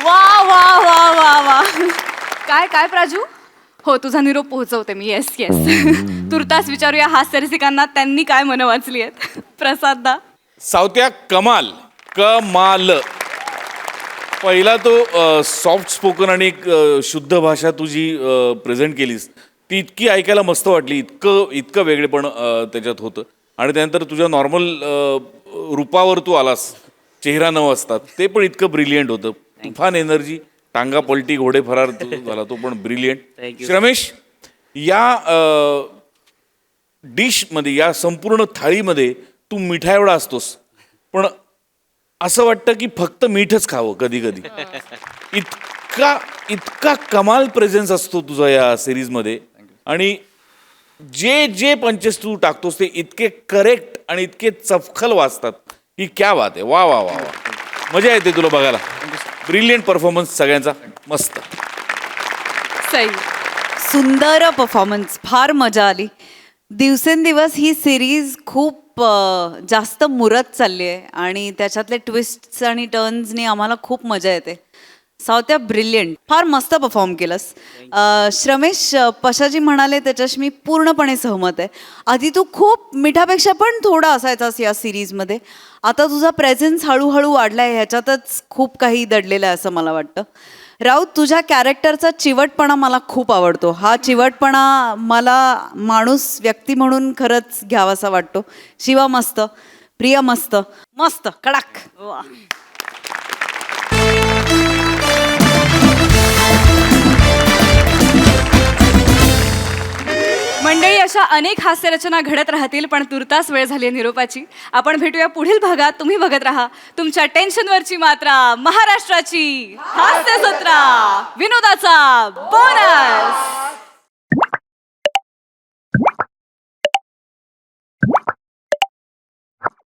वा वा वा वा वा. काय काय प्राजू? हो, तुझा निरोप पोहोचवते मी. Yes yes. तुर्तास विचारूया हास्य रसिकांना त्यांनी काय मनं वाचली आहेत. प्रसाद दा. सावत्या कमाल कमाल. पहिला तो सॉफ्ट स्पोकन आणि एक शुद्ध भाषा तुझी प्रेझेंट केलीस, ती इतकी ऐकायला मस्त वाटली. इतकं वेगळेपण त्याच्यात होतं. आणि त्यानंतर तुझ्या नॉर्मल रूपावर तू आलास, चेहरा न असतात, ते पण इतकं ब्रिलियंट होतं. तुफान एनर्जी, टांगा पलटी घोडे फरार झाला तो पण ब्रिलियंट. रमेश, या डिशमध्ये, या संपूर्ण थाळीमध्ये तू मिठा एवढा असतोस, पण असं वाटतं की फक्त मीठच खावं कधी कधी. इतका कमाल प्रेझेन्स असतो तुझा या सिरीजमध्ये. आणि जे जे पंचेस तू टाकतोस ते इतके करेक्ट आणि इतके चपखल वाचतात. ही क्या बात आहे. वा वा वा वा. मजा येते तुला बघायला. ब्रिलियंट परफॉर्मन्स सगळ्यांचा. मस्त. सई. सुंदर परफॉर्मन्स, फार मजा आली. दिवसेंदिवस ही सिरीज खूप जास्त मुरत चालली आहे आणि त्याच्यातले ट्विस्ट्स आणि टर्न्सनी आम्हाला खूप मजा येते. सावत्या ब्रिलियंट, फार मस्त परफॉर्म केलंस. श्रमेश, पशाजी म्हणाले त्याच्याशी मी पूर्णपणे सहमत आहे. आधी तू खूप मिठापेक्षा पण थोडा असायचास या सिरीजमध्ये. आता तुझा प्रेझेन्स हळूहळू वाढलाय, ह्याच्यातच खूप काही दडलेलं आहे असं मला वाटतं. राऊत, तुझ्या कॅरेक्टरचा चिवटपणा मला खूप आवडतो. हा चिवटपणा मला माणूस, व्यक्ती म्हणून खरंच घ्यावासा वाटतो. शिवा मस्त, प्रिया मस्त, मस्त कडक. वा. मंडळी, अशा अनेक हास्यरचना घडत राहतील, पण तुर्तास वेळ झाली निरोपाची. आपण भेटूया पुढील भागात. तुम्ही बघत राहा तुमच्या टेन्शनवरची मात्रा, महाराष्ट्राची हास्यसत्रा, विनोदाचा बोनस.